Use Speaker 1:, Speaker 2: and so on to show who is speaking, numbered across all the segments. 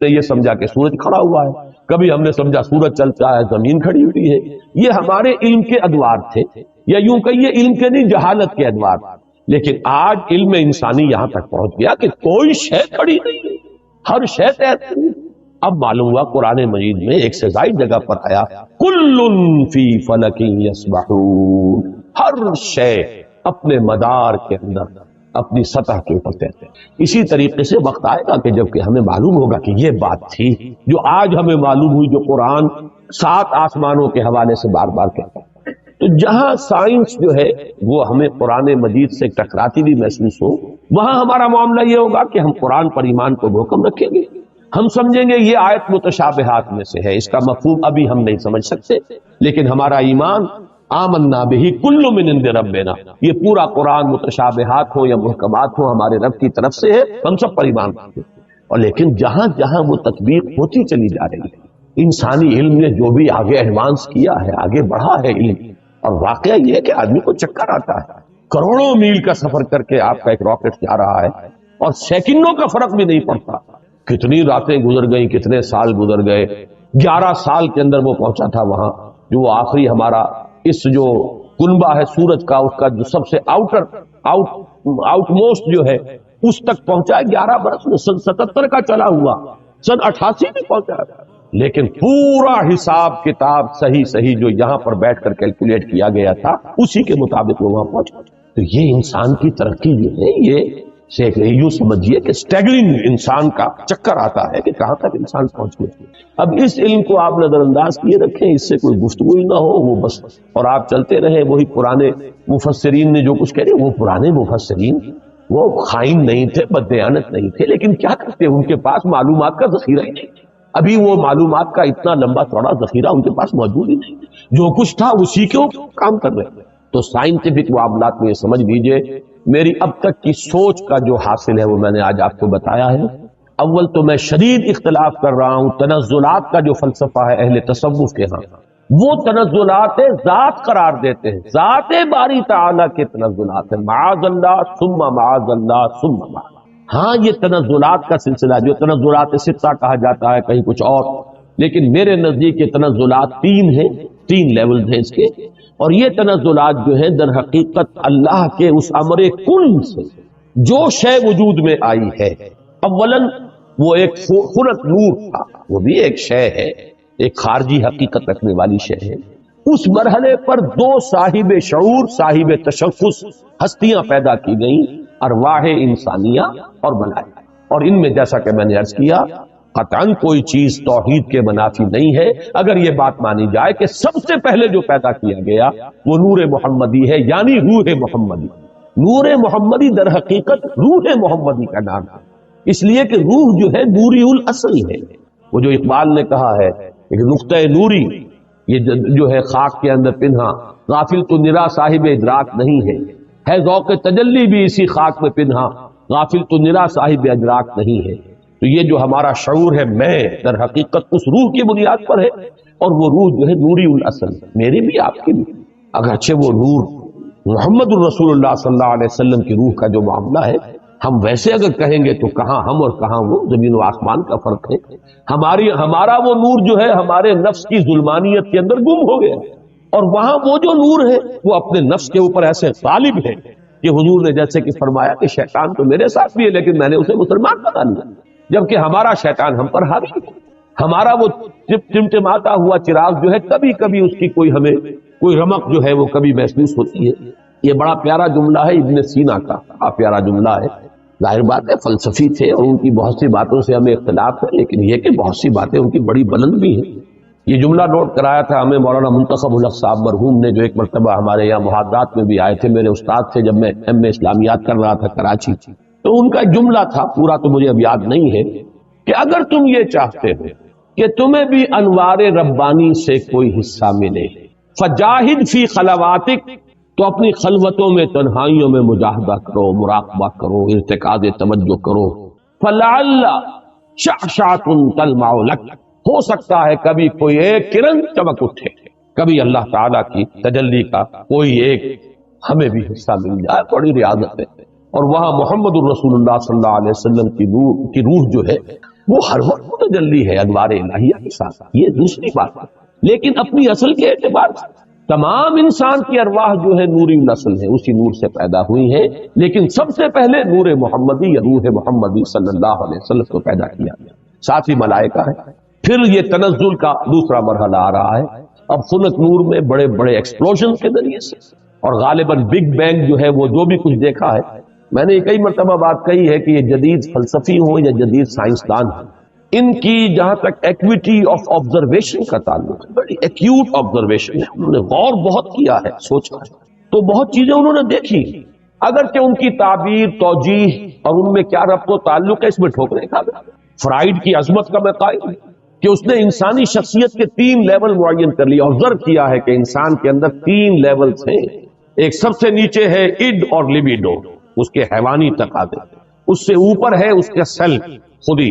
Speaker 1: نے یہ سمجھا کہ سورج کھڑا ہوا ہے، کبھی ہم نے سمجھا سورج چلتا ہے زمین کھڑی ہوئی ہے. یہ ہمارے علم کے ادوار تھے، یا یوں کہیے علم کے نہیں جہالت کے ادوار. لیکن آج علم انسانی یہاں تک پہنچ گیا کہ کوئی شے کھڑی نہیں ہے، ہر شے تیرتی ہے. اب معلوم ہوا قرآن مجید میں ایک سے زائد جگہ پر آیا کل فی فلک یسبحون، ہر شے اپنے مدار کے اندر اپنی سطح کے اوپر تیرتے ہیں. اسی طریقے سے وقت آئے گا کہ جب کہ ہمیں معلوم ہوگا کہ یہ بات تھی جو آج ہمیں معلوم ہوئی، جو قرآن 7 آسمانوں کے حوالے سے بار بار کہتا ہے. تو جہاں سائنس جو ہے وہ ہمیں قرآن مجید سے ٹکراتی بھی محسوس ہو، وہاں ہمارا معاملہ یہ ہوگا کہ ہم قرآن پر ایمان کو محکم رکھیں گے. ہم سمجھیں گے یہ آیت متشابہات میں سے ہے، اس کا مفہوم ابھی ہم نہیں سمجھ سکتے، لیکن ہمارا ایمان آمنا بہ کل من عند ربنا، یہ پورا قرآن متشابہات ہو یا محکمات ہو ہمارے رب کی طرف سے ہے، ہم سب پر ایمان رکھتے ہیں. اور لیکن جہاں جہاں وہ تطبیق ہوتی چلی جا رہی ہے، انسانی علم نے جو بھی آگے ایڈوانس کیا ہے، آگے بڑھا ہے علم، اور واقعہ یہ ہے کہ آدمی کو چکر آتا ہے. کروڑوں میل کا سفر کر کے آپ کا ایک راکٹ جا رہا ہے اور سیکنڈوں کا فرق بھی نہیں پڑتا. کتنی راتیں گزر گئیں، کتنے سال گزر گئے، 11 سال کے اندر وہ پہنچا تھا وہاں. جو وہ آخری ہمارا اس جو کنبہ ہے سورج کا، اس کا جو سب سے آؤٹ موسٹ جو ہے اس تک پہنچا 11 برس میں. سن 77 کا چلا ہوا، سن 88 میں پہنچا. لیکن پورا حساب کتاب صحیح جو یہاں پر بیٹھ کر کیلکولیٹ کیا گیا تھا اسی کے مطابق وہ وہاں پہنچا. تو یہ انسان کی ترقی جو ہے، یہ یوں سمجھیے کہ سٹیگرنگ انسان کا چکر آتا ہے کہ کہاں تک انسان پہنچ گیا. اب اس علم کو آپ نظر انداز کیے رکھیں، اس سے کوئی گفتگو ہی نہ ہو، وہ بس اور آپ چلتے رہے. وہی پرانے مفسرین نے جو کچھ کہہ رہے، وہ پرانے مفسرین وہ خائن نہیں تھے، بددیانت نہیں تھے، لیکن کیا کرتے، ان کے پاس معلومات کا ذخیرہ ہی نہیں. ابھی وہ معلومات کا اتنا لمبا چوڑا ذخیرہ ان کے پاس موجود ہی نہیں، جو کچھ تھا اسی کے اوپر کام کر رہے. تو سائنٹیفک معاملات میں یہ سمجھ لیجئے میری اب تک کی سوچ کا جو حاصل ہے وہ میں نے آج آپ کو بتایا ہے. اول تو میں شدید اختلاف کر رہا ہوں تنزلات کا جو فلسفہ ہے اہل تصوف کے ہاں، وہ تنزلات ذات قرار دیتے ہیں، ذات باری تعالیٰ کے تنزلات ہیں، معاذ اللہ ثم معاذ اللہ ثم معاذ. ہاں یہ تنزلات کا سلسلہ جو تنزلات ستہ کہا جاتا ہے کہیں کچھ اور، لیکن میرے نزدیک یہ تنزلات 3 ہیں، 3 لیولز ہیں اس کے. اور یہ تنزلات جو ہیں در حقیقت اللہ کے اس امر کن سے جو شے وجود میں آئی ہے. اولاً وہ ایک خلق نور تھا، وہ بھی ایک شے ہے، ایک خارجی حقیقت رکھنے والی شے ہے. اس مرحلے پر 2 صاحب شعور، صاحب تشخص ہستیاں پیدا کی گئیں، ارواح انسانیہ اور ملائکہ. اور ان میں جیسا کہ میں نے عرض کیا قطعاً کوئی چیز توحید کے منافی نہیں ہے اگر یہ بات مانی جائے کہ سب سے پہلے جو پیدا کیا گیا وہ نور محمدی ہے، یعنی روح محمدی. نور محمدی در حقیقت روح محمدی کا نام ہے، اس لیے کہ روح جو ہے نوری الاصل ہے. وہ جو اقبال نے کہا ہے کہ نقطہ نوری یہ جو ہے خاک کے اندر پنہا، غافل تو نرا صاحب ادراک نہیں ہے ذوق تجلی بھی اسی خاک میں پنہا، غافل تو نرا صاحب ادراک نہیں ہے. تو یہ جو ہمارا شعور ہے میں در حقیقت اس روح کی بنیاد پر ہے، اور وہ روح جو ہے نوری الاصل، میری بھی آپ کی بھی. اگرچہ وہ نور محمد الرسول اللہ صلی اللہ علیہ وسلم کی روح کا جو معاملہ ہے، ہم ویسے اگر کہیں گے تو کہاں ہم اور کہاں وہ، زمین و آسمان کا فرق ہے. ہمارا وہ نور جو ہے ہمارے نفس کی ظلمانیت کے اندر گم ہو گیا، اور وہاں وہ جو نور ہے وہ اپنے نفس کے اوپر ایسے غالب ہے کہ حضور نے جیسے کہ فرمایا کہ شیطان تو میرے ساتھ بھی ہے لیکن میں نے اسے مسلمان بنا لیا، جبکہ ہمارا شیطان ہم پر حاوی ہے. ہمارا وہ ٹمٹماتا ہوا چراغ جو ہے کبھی کبھی اس کی کوئی ہمیں کوئی رمق جو ہے وہ کبھی محسوس ہوتی ہے. یہ بڑا پیارا جملہ ہے ابن سینا کا، بڑا پیارا جملہ ہے. ظاہر بات ہے فلسفی تھے اور ان کی بہت سی باتوں سے ہمیں اختلاف ہے، لیکن یہ کہ بہت سی باتیں ان کی بڑی بلند بھی ہیں. یہ جملہ نوٹ کرایا تھا ہمیں مولانا منتخب الحق صاحب مرحوم نے، جو ایک مرتبہ ہمارے یہاں محاضرات میں بھی آئے تھے، میرے استاد تھے جب میں ایم اے اسلامیات کر رہا تھا کراچی. تو ان کا جملہ تھا، پورا تو مجھے اب یاد نہیں ہے، کہ اگر تم یہ چاہتے ہو کہ تمہیں بھی انوار ربانی سے کوئی حصہ ملے، فجاہد فی خلواتک، تو اپنی خلوتوں میں تنہائیوں میں مجاہدہ کرو، مراقبہ کرو، ارتکاز توجہ کرو. فلعل شعشعۃ تلمع لک، ہو سکتا ہے کبھی کوئی ایک کرن چمک اٹھے، کبھی اللہ تعالیٰ کی تجلی کا کوئی ایک ہمیں بھی حصہ مل جائے. بڑی ریاضت ہے. اور وہاں محمد الرسول اللہ صلی اللہ علیہ وسلم کی روح جو ہے وہ ہر وقت متجلی ہے انوار الہیہ کے ساتھ، یہ دوسری بات ہے۔ لیکن اپنی اصل کے اعتبار سے تمام انسان کی ارواح جو ہے نوری نسل ہے، اسی نور سے پیدا ہوئی ہے، لیکن سب سے پہلے نور محمدی یا روح محمدی صلی اللہ علیہ وسلم کو پیدا کیا گیا، ساتھ ہی ملائکہ ہے۔ پھر یہ تنزل کا دوسرا مرحلہ آ رہا ہے، اب خلق نور میں بڑے بڑے ایکسپلوژن کے ذریعے سے، اور غالباً بگ بینگ جو ہے وہ جو بھی کچھ دیکھا ہے، میں نے کئی مرتبہ بات کہی ہے کہ یہ جدید فلسفی ہوں یا جدید سائنسدان ہوں، ان کی جہاں تک ایکویٹی آف آبزرویشن کا تعلق ہے، بڑی ایکیوٹ آبزرویشن ہے، انہوں نے غور بہت کیا ہے، سوچا ہے، تو بہت چیزیں انہوں نے دیکھی، اگرچہ ان کی تعبیر، توجیہ اور ان میں کیا ربط و تعلق ہے اس میں ٹھوکریں کھا گئے۔ فرائیڈ کی عظمت کا میں قائل ہوں کہ اس نے انسانی شخصیت کے 3 لیول معین کر لیا، آبزرو کیا ہے کہ انسان کے اندر 3 لیولز ہیں، ایک سب سے نیچے ہے اڈ اور لیبیڈو، اس کے حیوانی تقاضے، اس سے اوپر ہے اس کا سیلف، خودی،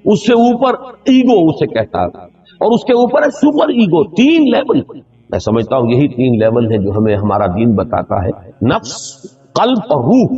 Speaker 1: اس سے اوپر ایگو اسے کہتا ہے، اور اس کے اوپر ہے سپر ایگو۔ 3 لیول، میں سمجھتا ہوں یہی 3 لیول ہیں جو ہمیں ہمارا دین بتاتا ہے، نفس، قلب اور روح۔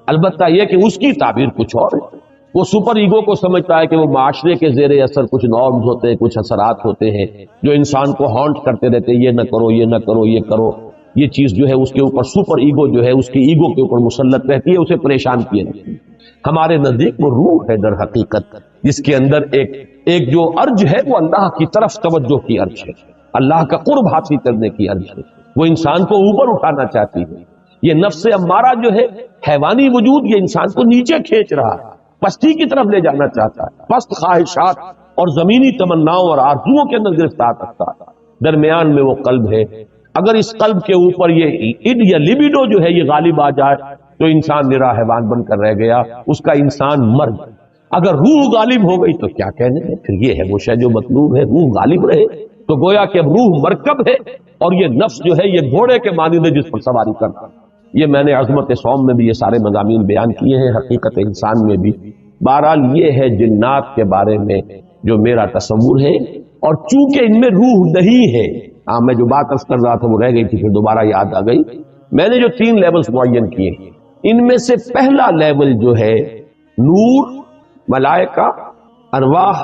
Speaker 1: البتہ یہ کہ اس کی تعبیر کچھ اور ہے، وہ سپر ایگو کو سمجھتا ہے کہ وہ معاشرے کے زیر اثر کچھ نارمز ہوتے ہیں، کچھ اثرات ہوتے ہیں جو انسان کو ہانٹ کرتے رہتے ہیں، یہ نہ کرو، یہ نہ کرو، یہ کرو، یہ چیز جو ہے اس کے اوپر سپر ایگو جو ہے اس کی ایگو کے اوپر مسلط رہتی ہے، اسے پریشان کیے رہتی ہے۔ ہمارے نزدیک وہ روح ہے در حقیقت، جس کے اندر ایک جو ارج ہے وہ اللہ کی طرف توجہ کی ارج ہے، اللہ کا قرب حاصل کرنے کی ارج ہے، وہ انسان کو اوپر اٹھانا چاہتی ہے۔ یہ نفس امارہ جو ہے حیوانی وجود، یہ انسان کو نیچے کھینچ رہا ہے، پستی کی طرف لے جانا چاہتا ہے، پست خواہشات اور زمینی تمناؤں اور آرزوؤں کے اندر گرفتار رکھتا ہے۔ درمیان میں وہ قلب ہے، اگر اس قلب کے اوپر یہ اڈ یا لیبیڈو جو ہے یہ غالب آ جائے تو انسان نرا حیوان بن کر رہ گیا، اس کا انسان مر گیا۔ اگر روح غالب ہو گئی تو کیا کہنے ہیں، پھر یہ ہے وہ شے جو مطلوب ہے، روح غالب رہے تو گویا کہ اب روح مرکب ہے اور یہ نفس جو ہے یہ گھوڑے کے مانند ہے جس پر سواری کرتا۔ یہ میں نے عظمت سوم میں بھی یہ سارے مضامین بیان کیے ہیں، حقیقت انسان میں بھی۔ بہرحال یہ ہے جنات کے بارے میں جو میرا تصور ہے، اور چونکہ ان میں روح نہیں ہے، میں جو بات عرض کر رہا تھا وہ رہ گئی تھی، پھر دوبارہ یاد آ گئی۔ میں نے جو 3 لیولز معین کیے، ان میں سے پہلا لیول جو ہے نور، ملائکہ، ارواح،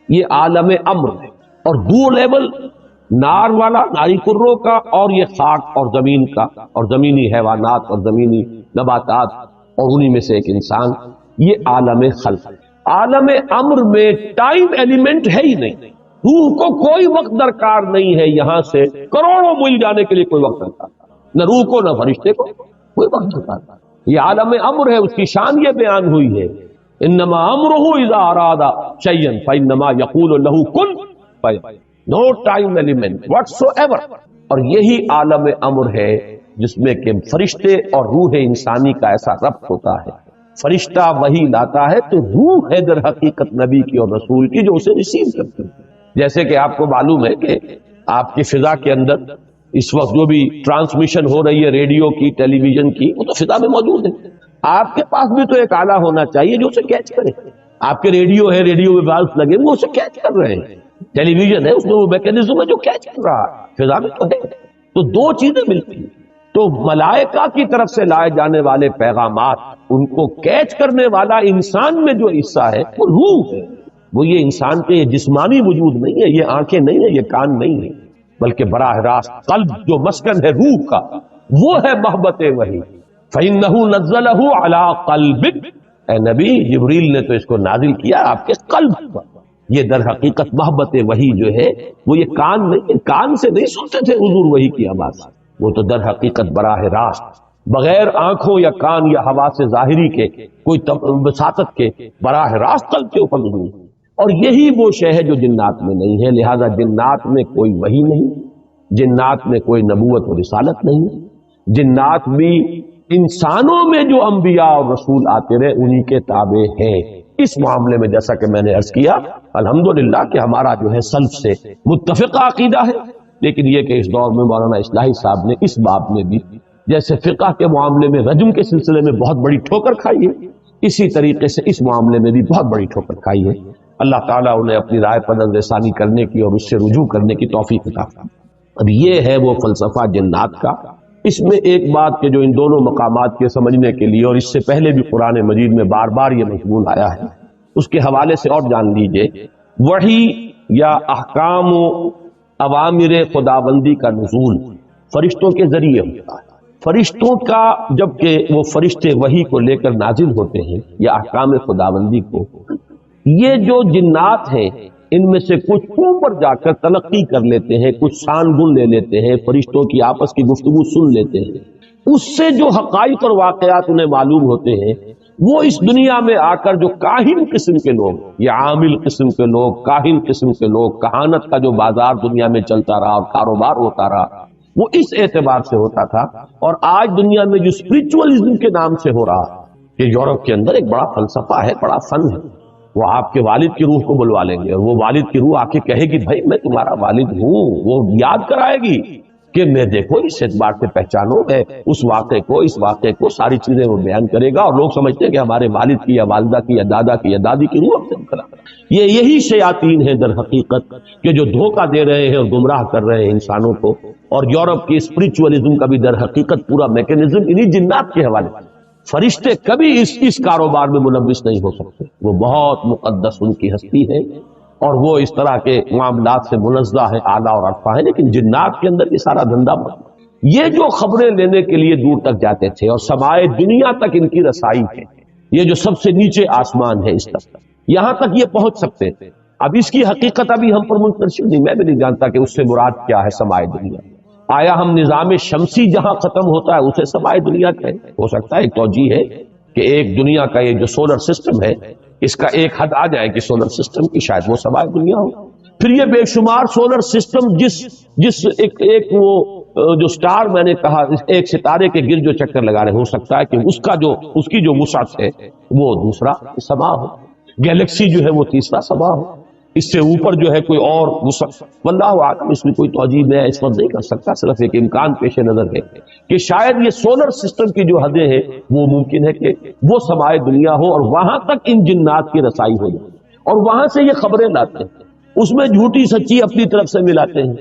Speaker 1: یہ عالم امر ہے، اور 2 لیول نار والا، ناری کروں کا، اور یہ خاک اور زمین کا، اور زمینی حیوانات اور زمینی نباتات، اور انہی میں سے ایک انسان، یہ عالم خلق۔ عالم امر میں ٹائم ایلیمنٹ ہے ہی نہیں، روح کو کوئی وقت درکار نہیں ہے، یہاں سے کروڑوں میل جانے کے لیے کوئی وقت درکار، نہ روح کو نہ فرشتے کو کوئی وقت درکار۔ یہ عالم امر ہے، اس کی شان یہ بیان ہوئی ہے، انما امرہ اذا اراد شیئا فانما یقول له کن فیکون، نو ٹائم ایلیمنٹ واٹس ایور۔ اور یہی عالم امر ہے جس میں کہ فرشتے اور روح انسانی کا ایسا ربط ہوتا ہے، فرشتہ وہی لاتا ہے تو روح ہے در حقیقت نبی کی اور رسول کی جو اسے ریسیو کرتی ہے۔ جیسے کہ آپ کو معلوم ہے کہ آپ کی فضا کے اندر اس وقت جو بھی ٹرانسمیشن ہو رہی ہے ریڈیو کی، ٹیلی ویژن کی، وہ تو فضا میں موجود ہے، آپ کے پاس بھی تو ایک آلہ ہونا چاہیے جو اسے کیچ کرے۔ آپ کے ریڈیو ہے، ریڈیو میں والوز لگے وہ اسے کیچ کر رہے ہیں، ٹیلی ویژن ہے اس میں وہ میکینزم ہے جو کیچ کر رہا ہے، فضا میں تو ہے۔ تو 2 چیزیں ملتی ہیں، تو ملائکہ کی طرف سے لائے جانے والے پیغامات، ان کو کیچ کرنے والا انسان میں جو حصہ ہے وہ روح ہے، وہ یہ انسان کے یہ جسمانی وجود نہیں ہے، یہ آنکھیں نہیں ہے، یہ کان نہیں ہے، بلکہ براہ راست قلب جو مسکن ہے روح کا، وہ ہے محبت وحی۔ فَإِنَّهُ نَزَّلَهُ عَلَىٰ قَلْبِكَ، اے نبی جبریل نے تو اس کو نازل کیا آپ کے قلب پر۔ یہ در حقیقت محبت وحی جو ہے وہ یہ کان نہیں، کان سے نہیں سنتے تھے حضور وحی کی آواز، وہ تو در حقیقت براہ راست بغیر آنکھوں یا کان یا حواس ظاہری کے، کوئی وساطت کے، براہ راست قلب کے اوپر نزول۔ اور یہی وہ شے ہے جو جنات میں نہیں ہے، لہذا جنات میں کوئی وحی نہیں، جنات میں کوئی نبوت و رسالت نہیں، جنات بھی انسانوں میں جو انبیاء اور رسول آتے رہے انہی کے تابع ہیں۔ اس معاملے میں جیسا کہ میں نے عرض کیا الحمدللہ کہ ہمارا جو ہے سلف سے متفقہ عقیدہ ہے، لیکن یہ کہ اس دور میں مولانا اصلاحی صاحب نے اس باب میں بھی جیسے فقہ کے معاملے میں رجم کے سلسلے میں بہت بڑی ٹھوکر کھائی ہے، اسی طریقے سے اس معاملے میں بھی بہت بڑی ٹھوکر کھائی ہے۔ اللہ تعالیٰ انہیں اپنی رائے پر نظر ثانی کرنے کی اور اس سے رجوع کرنے کی توفیق عطا فرمائے۔ اب یہ ہے وہ فلسفہ جنات کا۔ اس میں ایک بات کہ جو ان دونوں مقامات کے سمجھنے کے لیے اور اس سے پہلے بھی قرآن مجید میں بار بار یہ مضمون آیا ہے اس کے حوالے سے اور جان لیجئے، وحی یا احکام و اوامر خداوندی کا نزول فرشتوں کے ذریعے ہوتا ہے۔ فرشتوں کا جبکہ وہ فرشتے وحی کو لے کر نازل ہوتے ہیں یا احکام خداوندی کو، یہ جو جنات ہیں ان میں سے کچھ اوپر جا کر تلقی کر لیتے ہیں، کچھ شان گن لے لیتے ہیں، فرشتوں کی آپس کی گفتگو سن لیتے ہیں، اس سے جو حقائق اور واقعات انہیں معلوم ہوتے ہیں وہ اس دنیا میں آ کر جو کاہن قسم کے لوگ یا عامل قسم کے لوگ، کاہن قسم کے لوگ، کہانت کا جو بازار دنیا میں چلتا رہا اور کاروبار ہوتا رہا، وہ اس اعتبار سے ہوتا تھا۔ اور آج دنیا میں جو اسپرچوئلزم کے نام سے ہو رہا کہ یورپ کے اندر ایک بڑا فلسفہ ہے، بڑا فن ہے، وہ آپ کے والد کی روح کو بلوا لیں گے اور وہ والد کی روح آ کے کہے گی بھائی میں تمہارا والد ہوں، وہ یاد کرائے گی کہ میں دیکھو اس اعتبار سے پہچانو، میں اس واقعے کو، اس واقعے کو، ساری چیزیں وہ بیان کرے گا، اور لوگ سمجھتے ہیں کہ ہمارے والد کی یا والدہ کی یا دادا کی یا دادی کی روح ہم سے نکلا۔ یہی شیاطین ہیں در حقیقت کہ جو دھوکہ دے رہے ہیں اور گمراہ کر رہے ہیں انسانوں کو، اور یورپ کی اسپرچوئلزم کا بھی در حقیقت پورا میکینزم انہی جنات کے حوالے سے۔ فرشتے کبھی اس کاروبار میں ملوث نہیں ہو سکتے، وہ بہت مقدس ان کی ہستی ہے اور وہ اس طرح کے معاملات سے منزہ ہے، اعلیٰ اور عرفہ ہے، لیکن جنات کے اندر یہ سارا دھندا بند۔ یہ جو خبریں لینے کے لیے دور تک جاتے تھے اور سمائے دنیا تک ان کی رسائی ہے، یہ جو سب سے نیچے آسمان ہے اس تک، یہاں تک یہ پہنچ سکتے تھے۔ اب اس کی حقیقت ابھی ہم پر منتشر نہیں، میں بھی نہیں جانتا کہ اس سے مراد کیا ہے سمائے دنیا۔ آیا ہم نظام شمسی جہاں ختم ہوتا ہے اسے سمائے دنیا کہیں؟ ہو سکتا ہے ایک توجیہ ہے کہ ایک دنیا کا یہ جو سولر سسٹم ہے اس کا ایک حد آ جائے کہ سولر سسٹم کی، شاید وہ سمائے دنیا ہو۔ پھر یہ بے شمار سولر سسٹم جس ایک وہ جو سٹار میں نے کہا ایک ستارے کے گرد جو چکر لگا رہے، ہو سکتا ہے کہ اس کی جو وسعت ہے وہ دوسرا سما ہو، گیلیکسی جو ہے وہ تیسرا سما ہو، اس سے اوپر جو ہے کوئی اور وسعت، واللہ اعلم، اس میں کوئی توجیہ میں اس وقت نہیں کر سکتا، صرف ایک امکان پیش نظر ہے کہ شاید یہ سولر سسٹم کی جو حدیں ہیں وہ ممکن ہے کہ وہ سمائے دنیا ہو اور وہاں تک ان جنات کی رسائی ہو جائے، اور وہاں سے یہ خبریں لاتے ہیں، اس میں جھوٹی سچی اپنی طرف سے ملاتے ہیں،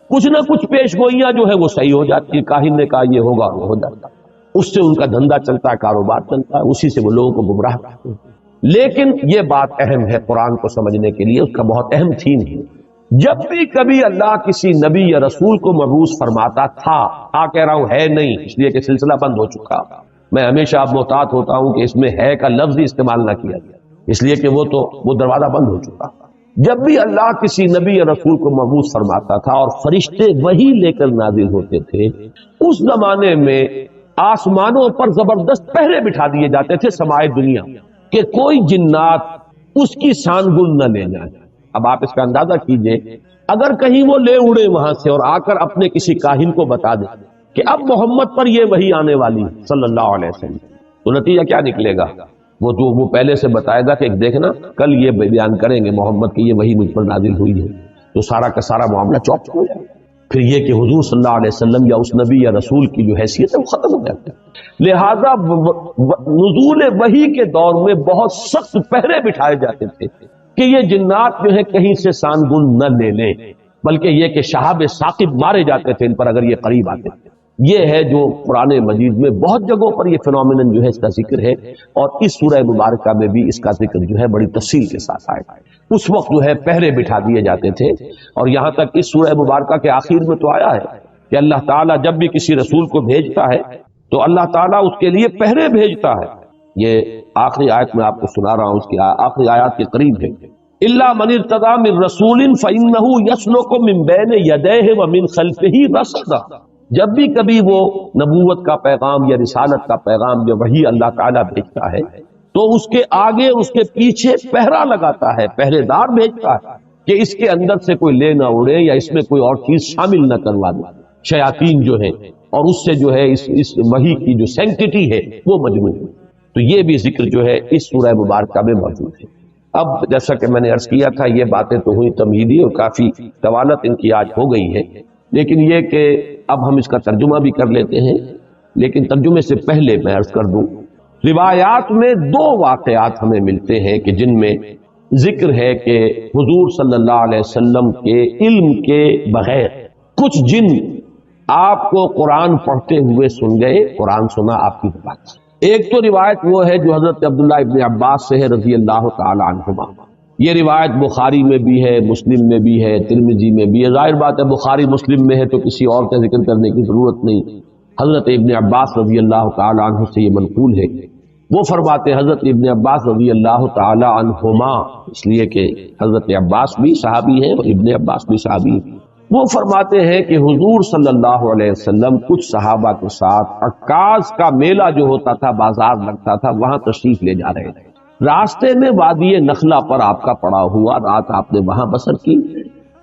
Speaker 1: کچھ نہ کچھ پیش گوئیاں جو ہے وہ صحیح ہو جاتی ہے، کاہن نے کہا یہ ہوگا وہ ہو جاتا ہے، اس سے ان کا دھندا چلتا ہے، کاروبار چلتا ہے، اسی سے وہ لوگوں کو گمراہ کرتے ہیں۔ لیکن یہ بات اہم ہے قرآن کو سمجھنے کے لیے، اس کا بہت اہم تھیم ہے، جب بھی کبھی اللہ کسی نبی یا رسول کو مبعوث فرماتا تھا، کہہ رہا ہوں ہے نہیں، اس لیے کہ سلسلہ بند ہو چکا، میں ہمیشہ اب محتاط ہوتا ہوں کہ اس میں ہے کا لفظ ہی استعمال نہ کیا جائے، اس لیے کہ وہ دروازہ بند ہو چکا۔ جب بھی اللہ کسی نبی یا رسول کو مبعوث فرماتا تھا اور فرشتے وہی لے کر نازل ہوتے تھے، اس زمانے میں آسمانوں پر زبردست پہرے بٹھا دیے جاتے تھے سمائے دنیا کہ کوئی جنات اس کی شان گن نہ لے جائیں۔ اب آپ اس کا اندازہ کیجئے، اگر کہیں وہ لے اڑے وہاں سے اور آ کر اپنے کسی کاہن کو بتا دے کہ اب محمد پر یہ وحی آنے والی صلی اللہ علیہ وسلم، تو نتیجہ کیا نکلے گا؟ وہ پہلے سے بتائے گا کہ دیکھنا کل یہ بیان کریں گے محمد کی یہ وحی مجھ پر نازل ہوئی ہے، تو سارا کا سارا معاملہ چوک ہو جائے گا۔ پھر یہ کہ حضور صلی اللہ علیہ وسلم یا اس نبی یا رسول کی جو حیثیت ہے وہ ختم ہو جاتی ہے۔ لہذا نزول وحی کے دور میں بہت سخت پہرے بٹھائے جاتے تھے کہ یہ جنات جو ہے کہیں سے سان گن نہ لے لیں، بلکہ یہ کہ شہاب ثاقب مارے جاتے تھے ان پر اگر یہ قریب آتے تھے۔ یہ ہے جو قرآن مجید میں بہت جگہوں پر یہ فنومینن جو ہے اس کا ذکر ہے، اور اس سورہ مبارکہ میں بھی اس کا ذکر جو ہے بڑی تفصیل کے ساتھ آیا ہے۔ اس وقت جو ہے پہرے بٹھا دیے جاتے تھے، اور یہاں تک اس سورہ مبارکہ کے آخر میں تو آیا ہے کہ اللہ تعالیٰ جب بھی کسی رسول کو بھیجتا ہے تو اللہ تعالیٰ اس کے لیے پہرے بھیجتا ہے۔ یہ آخری آیت میں آپ کو سنا رہا ہوں، اس کی آخری آیات کے قریب ہے، الا من ارتضى من رسول فانه يسلك من بين يديه ومن خلفه رصدا۔ جب بھی کبھی وہ نبوت کا پیغام یا رسالت کا پیغام جو وہی اللہ تعالیٰ بھیجتا ہے تو اس کے آگے اس کے پیچھے پہرا لگاتا ہے، پہرے دار بھیجتا ہے کہ اس کے اندر سے کوئی لے نہ اڑے یا اس میں کوئی اور چیز شامل نہ کروا دے، شیاطین جو ہے، اور اس سے جو ہے اس وحی کی جو سینکٹی ہے وہ مجموع ہے۔ تو یہ بھی ذکر جو ہے اس سورہ مبارکہ میں موجود ہے۔ اب جیسا کہ میں نے عرض کیا تھا یہ باتیں تو ہوئی تمہیدی اور کافی طوالت ان کی آج ہو گئی ہے، لیکن یہ کہ اب ہم اس کا ترجمہ بھی کر لیتے ہیں، لیکن ترجمے سے پہلے میں عرض کر دوں، روایات میں دو واقعات ہمیں ملتے ہیں کہ جن میں ذکر ہے کہ حضور صلی اللہ علیہ وسلم کے علم کے بغیر کچھ جن آپ کو قرآن پڑھتے ہوئے سن گئے، قرآن سنا آپ کی بات، ایک تو روایت وہ ہے جو حضرت عبداللہ ابن عباس سے ہے رضی اللہ تعالی عنہما، یہ روایت بخاری میں بھی ہے، مسلم میں بھی ہے، ترمذی میں بھی ہے۔ ظاہر بات ہے بخاری مسلم میں ہے تو کسی اور کا ذکر کرنے کی ضرورت نہیں، حضرت ابن عباس رضی اللہ تعالی عنہ سے یہ منقول ہے۔ وہ فرماتے حضرت ابن عباس رضی اللہ تعالی عنہما، اس لیے کہ حضرت عباس بھی صحابی ہیں اور ابن عباس بھی صحابی ہیں، وہ فرماتے ہیں کہ حضور صلی اللہ علیہ وسلم کچھ صحابہ کے ساتھ عکاظ کا میلہ جو ہوتا تھا، بازار لگتا تھا، وہاں تشریف لے جا رہے تھے۔ راستے میں وادی نخلا پر آپ کا پڑا ہوا، رات آپ نے وہاں بسر کی،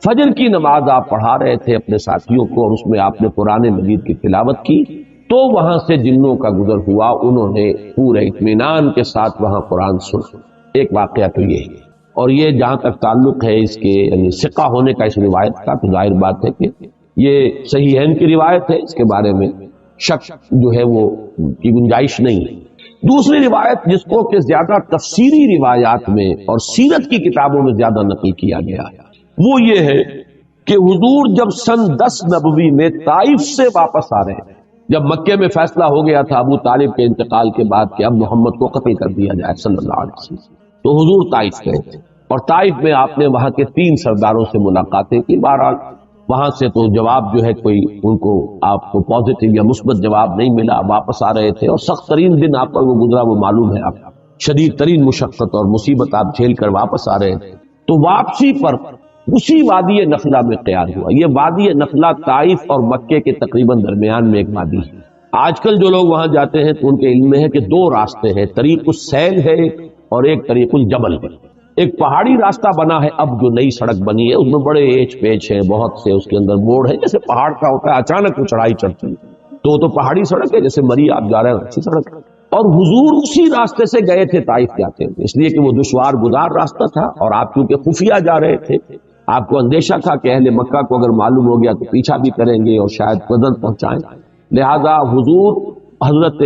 Speaker 1: فجر کی نماز آپ پڑھا رہے تھے اپنے ساتھیوں کو اور اس میں آپ نے قرآن مجید کی تلاوت کی، تو وہاں سے جنوں کا گزر ہوا، انہوں نے پورے اطمینان کے ساتھ وہاں قرآن سنا۔ ایک واقعہ تو یہ ہے، اور یہ جہاں تک تعلق ہے اس کے یعنی ثقہ ہونے کا اس روایت کا، تو ظاہر بات ہے کہ یہ صحیحین کی روایت ہے، اس کے بارے میں شک جو ہے وہ کی گنجائش نہیں ہے۔ دوسری روایت جس کو کہ زیادہ تفسیری روایات میں اور سیرت کی کتابوں میں زیادہ نقل کیا گیا ہے، وہ یہ ہے کہ حضور جب سن 10 نبوی میں طائف سے واپس آ رہے ہیں، جب مکے میں فیصلہ ہو گیا تھا ابو طالب کے انتقال کے بعد کہ اب محمد کو قتل کر دیا جائے صلی اللہ علیہ وسلم، تو حضور طائف گئے تھے، اور طائف میں آپ نے وہاں کے 3 سرداروں سے ملاقاتیں کی۔ بہرحال وہاں سے تو جواب جو ہے کوئی ان کو آپ کو پازیٹیو یا مثبت جواب نہیں ملا، واپس آ رہے تھے، اور سخت ترین دن آپ پر وہ گزرا وہ معلوم ہے، آپ شدید ترین مشقت اور مصیبت آپ جھیل کر واپس آ رہے تھے۔ تو واپسی پر اسی وادی نخلا میں قیام ہوا۔ یہ وادی نخلا طائف اور مکے کے تقریباً درمیان میں ایک وادی ہے۔ آج کل جو لوگ وہاں جاتے ہیں تو ان کے علم میں ہے کہ 2 راستے ہیں، طریق السیل ہے اور ایک طریق الجبل ہے۔ ایک پہاڑی راستہ بنا ہے، اب جو نئی سڑک بنی ہے اس میں بڑے ایچ پیچ ہیں، بہت سے اس کے اندر موڑ ہے، جیسے پہاڑ کا ہوتا ہے اچانک وہ چڑھائی چڑھتی ہے، تو وہ تو پہاڑی سڑک ہے، جیسے مری آپ جا رہے ہیں اچھی سڑک ہے۔ اور حضور اسی راستے سے گئے تھے طائف جاتے ہیں، اس لیے کہ وہ دشوار گزار راستہ تھا، اور آپ کیونکہ خفیہ جا رہے تھے، آپ کو اندیشہ تھا کہ اہل مکہ کو اگر معلوم ہو گیا تو پیچھا بھی کریں گے اور شاید قدر پہنچائیں، لہذا حضور حضرت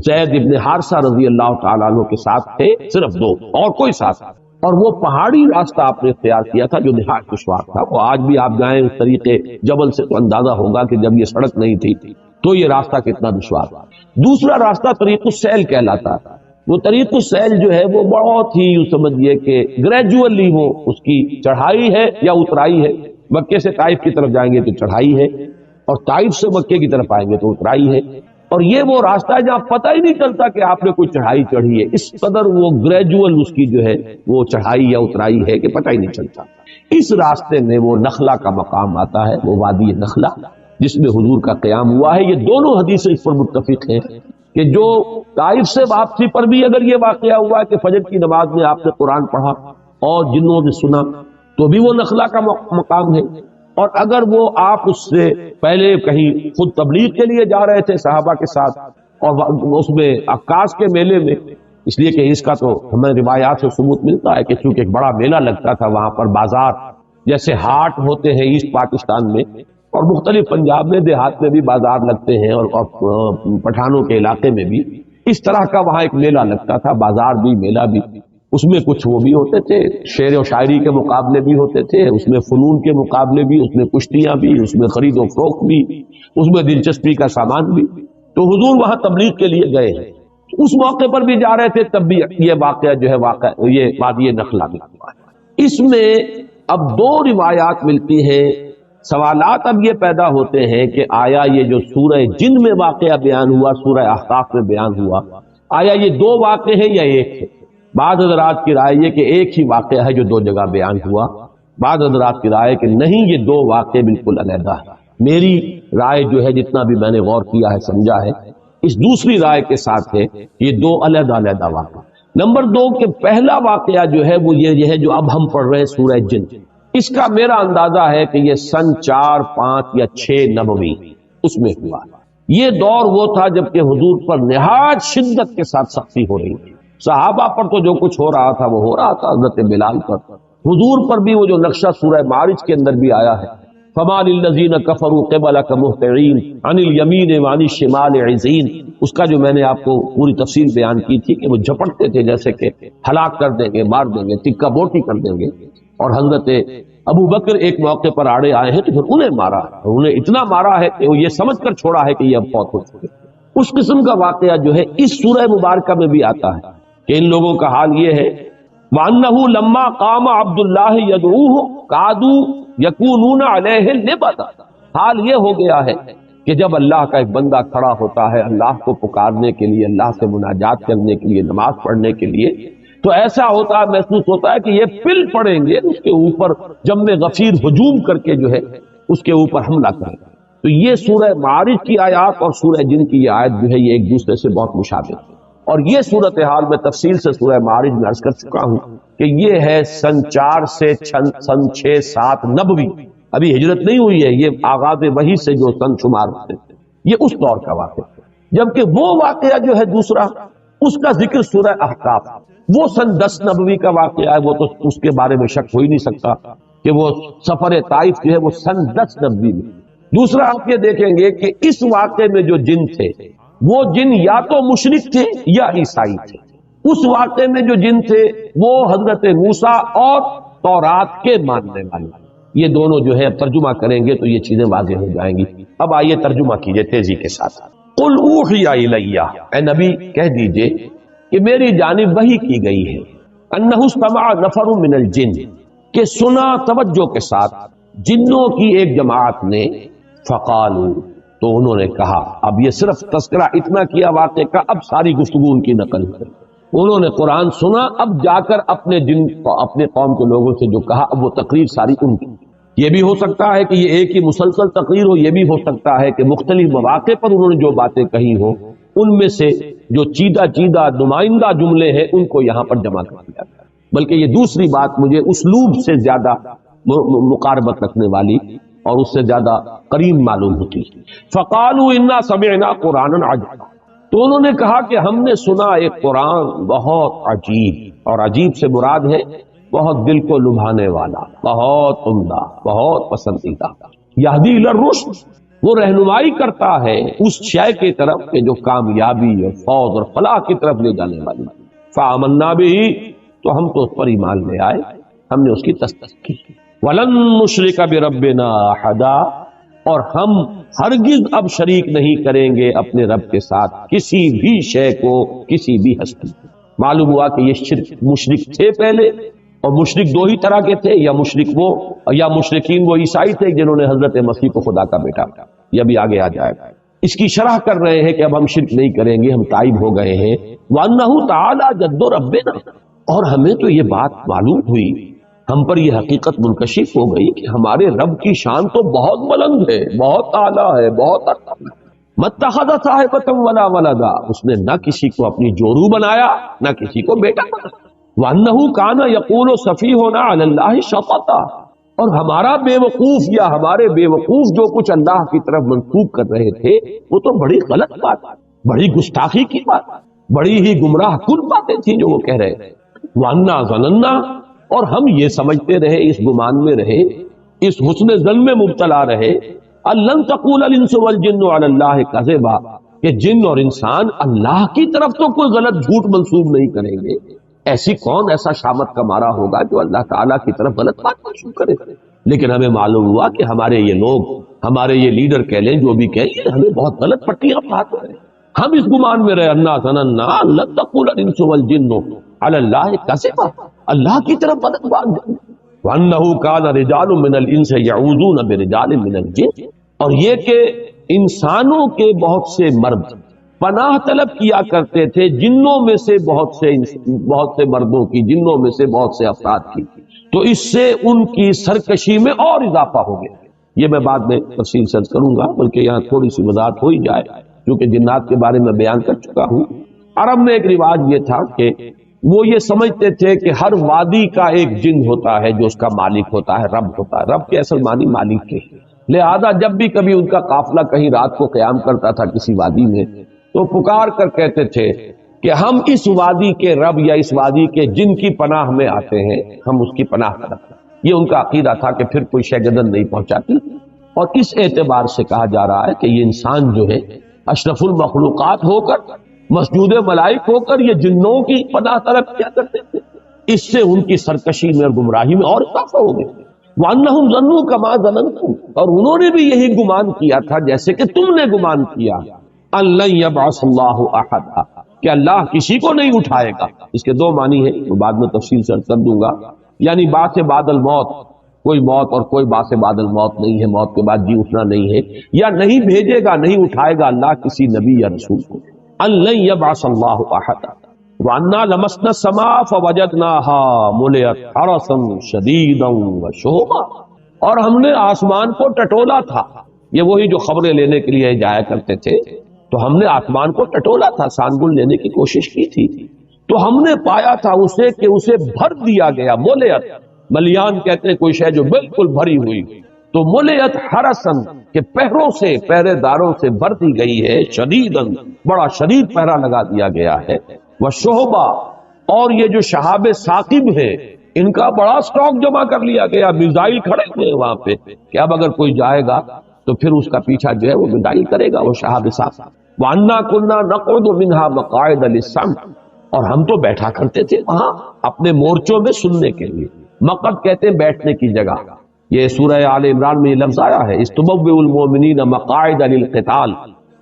Speaker 1: زید ابن حارثہ رضی اللہ تعالیٰ عنہ کے ساتھ تھے، صرف 2 اور کوئی ساتھ، اور وہ پہاڑی راستہ آپ نے اختیار کیا تھا جو نہایت دشوار تھا۔ وہ آج بھی آپ جائیں اس طریقے جبل سے تو اندازہ ہوگا کہ جب یہ سڑک نہیں تھی تو یہ راستہ کتنا دشوار تھا۔ دوسرا راستہ طریق السیل کہلاتا ہے۔ وہ طریق السیل جو ہے وہ بہت ہی یوں سمجھیے کہ گریجولی وہ اس کی چڑھائی ہے یا اترائی ہے۔ مکے سے طائف کی طرف جائیں گے تو چڑھائی ہے، اور طائف سے مکے کی طرف آئیں گے تو اترائی ہے، اور یہ وہ راستہ ہے جہاں پتہ ہی نہیں چلتا کہ آپ نے کوئی چڑھائی چڑھی ہے، اس قدر وہ گریجول اس کی جو ہے وہ چڑھائی یا اترائی ہے کہ پتہ ہی نہیں چلتا۔ اس راستے میں وہ نخلا کا مقام آتا ہے، وہ وادی نخلا جس میں حضور کا قیام ہوا ہے۔ یہ دونوں حدیثیں اس پر متفق ہیں کہ جو طائف سے واپسی پر بھی اگر یہ واقعہ ہوا کہ فجر کی نماز میں آپ نے قرآن پڑھا اور جنوں نے سنا تو بھی وہ نخلا کا مقام ہے، اور اگر وہ آپ اس سے پہلے کہیں خود تبلیغ کے لیے جا رہے تھے صحابہ کے ساتھ اور اس میں عکاظ کے میلے میں، اس لیے کہ اس کا تو ہمیں روایات سے ثبوت ملتا ہے کہ چونکہ ایک بڑا میلہ لگتا تھا وہاں پر، بازار جیسے ہاٹ ہوتے ہیں ایسٹ پاکستان میں اور مختلف پنجاب میں دیہات میں بھی بازار لگتے ہیں، اور پٹھانوں کے علاقے میں بھی اس طرح کا وہاں ایک میلہ لگتا تھا، بازار بھی میلہ بھی۔ اس میں کچھ وہ بھی ہوتے تھے، شعر و شاعری کے مقابلے بھی ہوتے تھے، اس میں فنون کے مقابلے بھی، اس میں کشتیاں بھی، اس میں خرید و فروخت بھی، اس میں دلچسپی کا سامان بھی۔ تو حضور وہاں تبلیغ کے لیے گئے ہیں، اس موقع پر بھی جا رہے تھے، تب بھی یہ واقعہ جو ہے یہ وادی نخلا میں ہوا ہے۔ اس میں اب 2 روایات ملتی ہیں۔ سوالات اب یہ پیدا ہوتے ہیں کہ آیا یہ جو سورہ جن میں واقعہ بیان ہوا، سورہ احقاف میں بیان ہوا، آیا یہ 2 واقعے ہیں یا ایک ہے؟ بعض حضرات کی رائے یہ کہ ایک ہی واقعہ ہے جو 2 جگہ بیان ہوا، بعض حضرات کی رائے کہ نہیں یہ 2 واقعے بالکل علیحدہ ہے۔ میری رائے جو ہے جتنا بھی میں نے غور کیا ہے سمجھا ہے اس دوسری رائے کے ساتھ ہے یہ 2 علیحدہ واقعہ۔ نمبر 2 کہ پہلا واقعہ جو ہے وہ یہ ہے جو اب ہم پڑھ رہے ہیں سورہ جن، اس کا میرا اندازہ ہے کہ یہ سن 4، 5 یا 6 نبوی اس میں ہوا۔ یہ دور وہ تھا جب کہ حضور پر نہایت شدت کے ساتھ سختی ہو رہی تھی، صحابہ پر تو جو کچھ ہو رہا تھا وہ ہو رہا تھا، حضرت بلال پر، حضور پر بھی وہ جو نقشہ سورہ معارج کے اندر بھی آیا ہے، فَمَا لِلَّذِينَ كَفَرُوا قِبَلَكَ مُهْطِعِينَ عَنِ الْيَمِينِ وَعَنِ الشِّمَالِ عِزِينَ، اس کا جو میں نے آپ کو پوری تفصیل بیان کی تھی کہ وہ جھپٹتے تھے جیسے کہ ہلاک کر دیں گے، مار دیں گے، ٹکا بوٹی کر دیں گے، اور حضرت ابو بکر ایک موقع پر آڑے آئے ہیں تو پھر انہیں مارا ہے، انہیں اتنا مارا ہے کہ وہ یہ سمجھ کر چھوڑا ہے کہ یہ اب فوت ہو چکے۔ اس قسم کا واقعہ جو ہے اس سورہ مبارکہ میں بھی آتا ہے کہ ان لوگوں کا حال یہ ہے وَأَنَّهُ لَمَّا قَامَ عَبْدُ اللَّهِ يَدْعُوهُ قَعَدُوا يَكُونُونَ عَلَيْهِ لِبَدًا، حال یہ ہو گیا ہے کہ جب اللہ کا ایک بندہ کھڑا ہوتا ہے اللہ کو پکارنے کے لیے، اللہ سے مناجات کرنے کے لیے، نماز پڑھنے کے لیے، تو ایسا ہوتا ہے، محسوس ہوتا ہے کہ یہ پل پڑیں گے اس کے اوپر، جم غفیر ہجوم کر کے جو ہے اس کے اوپر حملہ کریں گے۔ تو یہ سورہ معارج کی آیات اور سورہ جن کی یہ آیت جو ہے یہ ایک دوسرے سے بہت مشابہ ہے، اور یہ صورتحال میں تفصیل سے سورہ معارج میں عرض کر چکا ہوں کہ یہ ہے سن 4 سے سن 6 7 نبوی، ابھی ہجرت نہیں ہوئی ہے، یہ آغاز وحی سے جو سن شمار ہوتے ہیں یہ اس دور کا واقعہ ہے۔ جبکہ وہ واقعہ جو ہے دوسرا اس کا ذکر سورہ احقاف، وہ سن 10 نبوی کا واقعہ ہے، وہ تو اس کے بارے میں شک ہو ہی نہیں سکتا کہ وہ سفر طائف جو ہے وہ سن 10 نبوی میں۔ دوسرا آپ یہ دیکھیں گے کہ اس واقعے میں جو جن تھے وہ جن یا تو مشرک تھے یا عیسائی تھے۔ اس واقعے میں جو جن تھے وہ حضرت موسیٰ اور تورات کے ماننے والے، یہ دونوں جو ہے اب ترجمہ کریں گے تو یہ چیزیں واضح ہو جائیں گی۔ اب آئیے ترجمہ کیجئے تیزی کے ساتھ۔ قل اوحی الیہ، اے نبی کہہ دیجئے کہ میری جانب وحی کی گئی ہے، انہ استمع نفر من الجن، کہ سنا توجہ کے ساتھ جنوں کی ایک جماعت نے، فقالوا، تو انہوں نے کہا، اب یہ صرف تذکرہ اتنا کیا واقعے کا، اب ساری گفتگو ان کی نقل ہے۔ انہوں نے قرآن سنا، اب جا کر اپنے جن اپنے قوم کے لوگوں سے جو کہا، اب وہ تقریر ساری ان کی۔ یہ بھی ہو سکتا ہے کہ یہ ایک ہی مسلسل تقریر ہو، یہ بھی ہو سکتا ہے کہ مختلف مواقع پر انہوں نے جو باتیں کہی ہو ان میں سے جو چیدہ نمائندہ جملے ہیں ان کو یہاں پر جمع کر دیا گیا۔ بلکہ یہ دوسری بات مجھے اسلوب سے زیادہ مقاربت رکھنے والی اور اس سے زیادہ قریب معلوم ہوتی۔ فقالوا انا سمعنا قرآنا عجبا، تو انہوں نے کہا کہ ہم نے سنا ایک قرآن بہت عجیب، اور عجیب سے مراد ہے بہت دل کو لبھانے والا، بہت عمدہ، بہت پسندیدہ۔ یہدی الی الرشد، وہ رہنمائی کرتا ہے اس شے کی طرف کہ جو کامیابی اور فوز اور فلاح کی طرف لے جانے والی۔ فآمنا بہ، تو ہم تو اس پر ایمان لے آئے، ہم نے اس کی تصدیق کی۔ ولن نشرک بربنا احدا، اور ہم ہرگز اب شریک نہیں کریں گے اپنے رب کے ساتھ کسی بھی شے کو، کسی بھی ہستی کو۔ معلوم ہوا کہ یہ شرک مشرک تھے پہلے، اور مشرک دو ہی طرح کے تھے، یا مشرک وہ یا مشرکین وہ عیسائی تھے جنہوں نے حضرت مسیح کو خدا کا بیٹا کہا۔ یہ بھی آگے آ جائے گا۔ اس کی شرح کر رہے ہیں کہ اب ہم شرک نہیں کریں گے، ہم تائب ہو گئے ہیں۔ وَأَنَّهُ تَعَالَى جَدُّ رَبِّنَا، اور ہمیں تو یہ بات معلوم ہوئی، ہم پر یہ حقیقت منکشف ہو گئی کہ ہمارے رب کی شان تو بہت بلند ہے، بہت اعلیٰ ہے، بہت اعلیٰ۔ مَتَّخَذَ صَاحِبَةً وَلَا وَلَدًا، اس نے نہ کسی کو اپنی جورو بنایا نہ کسی کو بیٹا بنایا۔ وَأَنَّهُ كَانَ يَقُولُ سَفِيهُنَا عَلَى اللَّهِ شَطَطًا، اور ہمارا بے وقوف یا ہمارے بے وقوف جو کچھ اللہ کی طرف منسوب کر رہے تھے وہ تو بڑی غلط بات، بڑی گستاخی کی بات، بڑی ہی گمراہ کن باتیں تھیں جو وہ کہہ رہے تھے۔ وَأَنَّا ظَنَنَّا، اور ہم یہ سمجھتے رہے، اس گمان میں رہے، اس حسن ظن میں مبتلا رہے، أَلَّن تَقُولَ الْإِنسُ وَالْجِنُّ عَلَى اللَّهِ كَذِبًا، کہ جن اور انسان اللہ کی طرف تو کوئی غلط جھوٹ منسوب نہیں کریں گے۔ ایسی کون ایسا شامت کا مارا ہوگا جو اللہ تعالیٰ کی طرف غلط بات منسوب کرے؟ لیکن ہمیں معلوم ہوا کہ ہمارے یہ لوگ، ہمارے یہ لیڈر کہہ لیں، جو بھی کہیں، یہ ہمیں بہت غلط پٹیاں پڑھاتے ہیں۔ ہم اس گمان میں رہے، انا ظننا لن تقول الانس والجن علی اللہ کذبا، اللہ کی طرف غلط بات۔ وانه کان رجال من الانس یعوذون برجال من الجن، اور یہ کہ انسانوں کے بہت سے مرد پناہ طلب کیا کرتے تھے جنوں میں سے بہت سے مردوں کی، جنوں میں سے بہت سے افراد کی، تو اس سے ان کی سرکشی میں اور اضافہ ہو گیا۔ یہ میں بعد میں تفصیل سے کروں گا، بلکہ یہاں تھوڑی سی وضاحت ہو ہی جائے کیونکہ جنات کے بارے میں بیان کر چکا ہوں۔ عرب میں ایک رواج یہ تھا کہ وہ یہ سمجھتے تھے کہ ہر وادی کا ایک جن ہوتا ہے جو اس کا مالک ہوتا ہے، رب ہوتا ہے۔ رب کے اصل معنی مالک کے، لہذا جب بھی کبھی ان کا قافلہ کہیں رات کو قیام کرتا تھا کسی وادی میں تو پکار کر کہتے تھے کہ ہم اس وادی کے رب یا اس وادی کے جن کی پناہ میں آتے ہیں، ہم اس کی پناہ کرتے ہیں۔ یہ ان کا عقیدہ تھا کہ پھر کوئی شے گردن نہیں پہنچاتی، اور اس اعتبار سے کہا جا رہا ہے کہ یہ انسان جو ہے اشرف المخلوقات ہو کر، مسجود ملائک ہو کر، یہ جنوں کی پناہ طلب کیا کرتے تھے۔ اس سے ان کی سرکشی میں اور گمراہی میں اور اضافہ ہو گیا۔ وَأَنَّهُمْ ظَنُّوا كَمَا ظَنَنْتُمْ، اور انہوں نے بھی یہی گمان کیا تھا جیسے کہ تم نے گمان کیا۔ ان لن یبعث اللہ احد، کہ اللہ کسی کو نہیں اٹھائے گا۔ اس کے دو معنی ہیں، وہ بعد میں تفصیل سے کر دوں گا۔ یعنی بعث بعد الموت، کوئی موت اور کوئی بعث بعد الموت نہیں ہے، موت کے بعد جی اٹھنا نہیں ہے، یا نہیں بھیجے گا، نہیں اٹھائے گا اللہ کسی نبی یا رسول کو۔ ان لن یبعث اللہ احد وَأَنَّا لَمَسْنَا السَّمَاءَ فَوَجَدْنَاهَا مُلِئَتْ حَرَسًا شَدِيدًا وَشُهُبًا، اور ہم نے آسمان کو ٹٹولا تھا۔ یہ وہی جو خبریں لینے کے لیے جایا کرتے تھے، تو ہم نے آسمان کو ٹٹولا تھا، سانگل لینے کی کوشش کی تھی، تو ہم نے پایا تھا اسے کہ اسے بھر دیا گیا۔ مُلِئَتْ، ملیان کہتے ہیں کوئی شے جو بالکل بھری ہوئی، تو مُلِئَتْ حَرَسًا کہ پہروں سے، پہرے داروں سے بھر دی گئی ہے، شدیداً بڑا شدید پہرا لگا دیا گیا ہے، وَشُهُبًا، اور یہ جو شہاب ثاقب ہے ان کا بڑا سٹاک جمع کر لیا گیا، میزائل کھڑے ہوئے وہاں پہ کہ اب اگر کوئی جائے گا تو پھر اس کا پیچھا جو ہے وہ میزائل کرے گا، وہ شہاب ثاقب۔ وَأَنَّا كُنَّا نَقْعُدُ مِنْهَا مَقَاعِدَ لِلسَّمْعِ، اور ہم تو بیٹھا کرتے تھے وہاں اپنے مورچوں میں سننے کے لیے۔ مقعد کہتے ہیں بیٹھنے کی جگہ۔ یہ سورہ آل عمران میں یہ لفظ آیا ہے، اِسْتُبَوِّئُ الْمُؤْمِنِينَ مَقَاعِدَ لِلْقِتَالِ،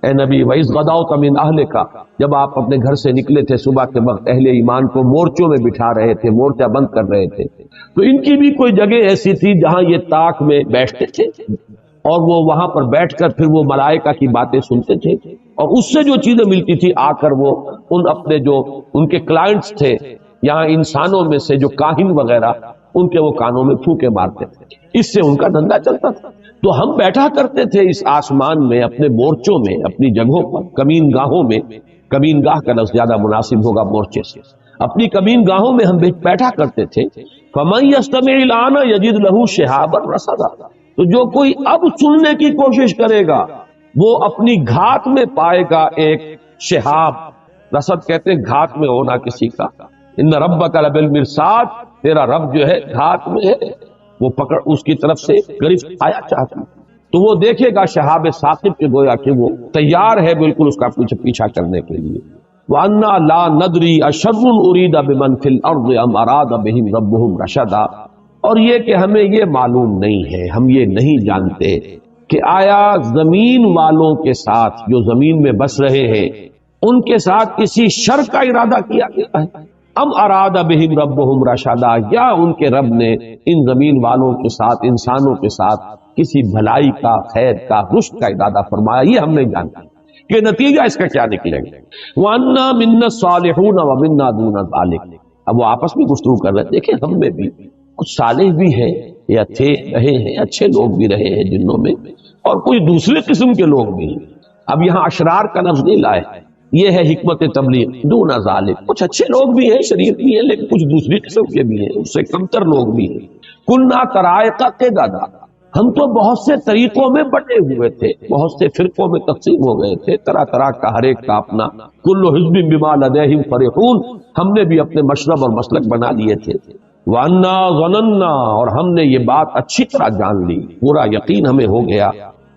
Speaker 1: اے نبی وَإِذْ غَدَوْتَ مِنْ أَهْلِكَ، جب آپ اپنے گھر سے نکلے تھے صبح کے وقت، اہل ایمان کو مورچوں میں بٹھا رہے تھے، مورچہ بند کر رہے تھے، تو ان کی بھی کوئی جگہ ایسی تھی جہاں یہ طاق میں بیٹھتے تھے، اور وہ وہاں پر بیٹھ کر پھر وہ ملائکہ کی باتیں سنتے تھے، اور اس سے جو چیزیں ملتی تھی آ کر وہ ان اپنے جو ان کے کلائنٹس تھے یہاں انسانوں میں سے جو کاہن وغیرہ، ان کے وہ کانوں میں پھونکے مارتے تھے، اس سے ان کا دھندا چلتا تھا۔ تو ہم بیٹھا کرتے تھے اس آسمان میں اپنے مورچوں میں، اپنی جگہوں پر، کمین گاہوں میں، کمین گاہ کا لفظ زیادہ مناسب ہوگا مورچے سے، اپنی کمین گاہوں میں ہم بیٹھا کرتے تھے۔ فَمَن يَسْتَمِعِ الْآنَ يَجِدْ لَهُ شِهَابًا رَصَدًا، تو جو کوئی اب سننے کی کوشش کرے گا وہ اپنی گھات میں پائے گا ایک شہاب۔ رصد کہتے ہیں گھات میں ہونا کسی کا۔ ان ربک لبالمرصاد، تیرا رب جو ہے گھات میں ہے، وہ پکڑ اس کی طرف سے گرفت آیا چاہتی، تو وہ دیکھے گا شہاب ثاقب کے گویا کہ وہ تیار ہے بالکل اس کا پیچھا کرنے کے لیے۔ وَأَنَّا لَا نَدْرِي أَشَرٌّ أُرِيدَ بِمَنْ فِي الْأَرْضِ أَمْ أَرَادَ بِهِمْ رَبُّهُمْ رَشَدًا، اور یہ کہ ہمیں یہ معلوم نہیں ہے، ہم یہ نہیں جانتے کہ آیا زمین والوں کے ساتھ جو زمین میں بس رہے ہیں ان کے ساتھ کسی شر کا ارادہ کیا گیا ہے، ام اراد بہم ربہم رشدا، یا ان کے رب نے ان زمین والوں کے ساتھ، انسانوں کے ساتھ کسی بھلائی کا، خیر کا، رشد کا ارادہ فرمایا، یہ ہم نہیں جانتے کہ نتیجہ اس کا کیا نکلے گا۔ وَأَنَّا مِنَّا الصَّالِحُونَ وَمِنَّا دُونَ ذَلِكَ، اب وہ آپس میں گفتگو کر رہے ہیں، دیکھیں ہم میں بھی کچھ صالح بھی ہیں یا تھے، رہے ہیں، اچھے لوگ بھی رہے ہیں جنوں میں، اور کچھ دوسرے قسم کے لوگ بھی ہیں۔ اب یہاں اشرار کا لفظ نہیں لائے، یہ ہے حکمت تبلیغ، دون ذالک، کچھ اچھے لوگ بھی ہیں، شریف بھی ہیں، لیکن کچھ دوسری قسم کے بھی ہیں، اس سے کمتر لوگ بھی ہیں۔ کننا طرائق قددا، ہم تو بہت سے طریقوں میں بٹے ہوئے تھے، بہت سے فرقوں میں تقسیم ہو گئے تھے، طرح طرح کا ہر ایک کا اپنا، کل حزب بما لدیہم فرحون، ہم نے بھی اپنے مشرب اور مسلک بنا لیے تھے۔ وَأَنَّا ظَنَنَّا، اور ہم نے یہ بات اچھی طرح جان لی، پورا یقین ہمیں ہو گیا،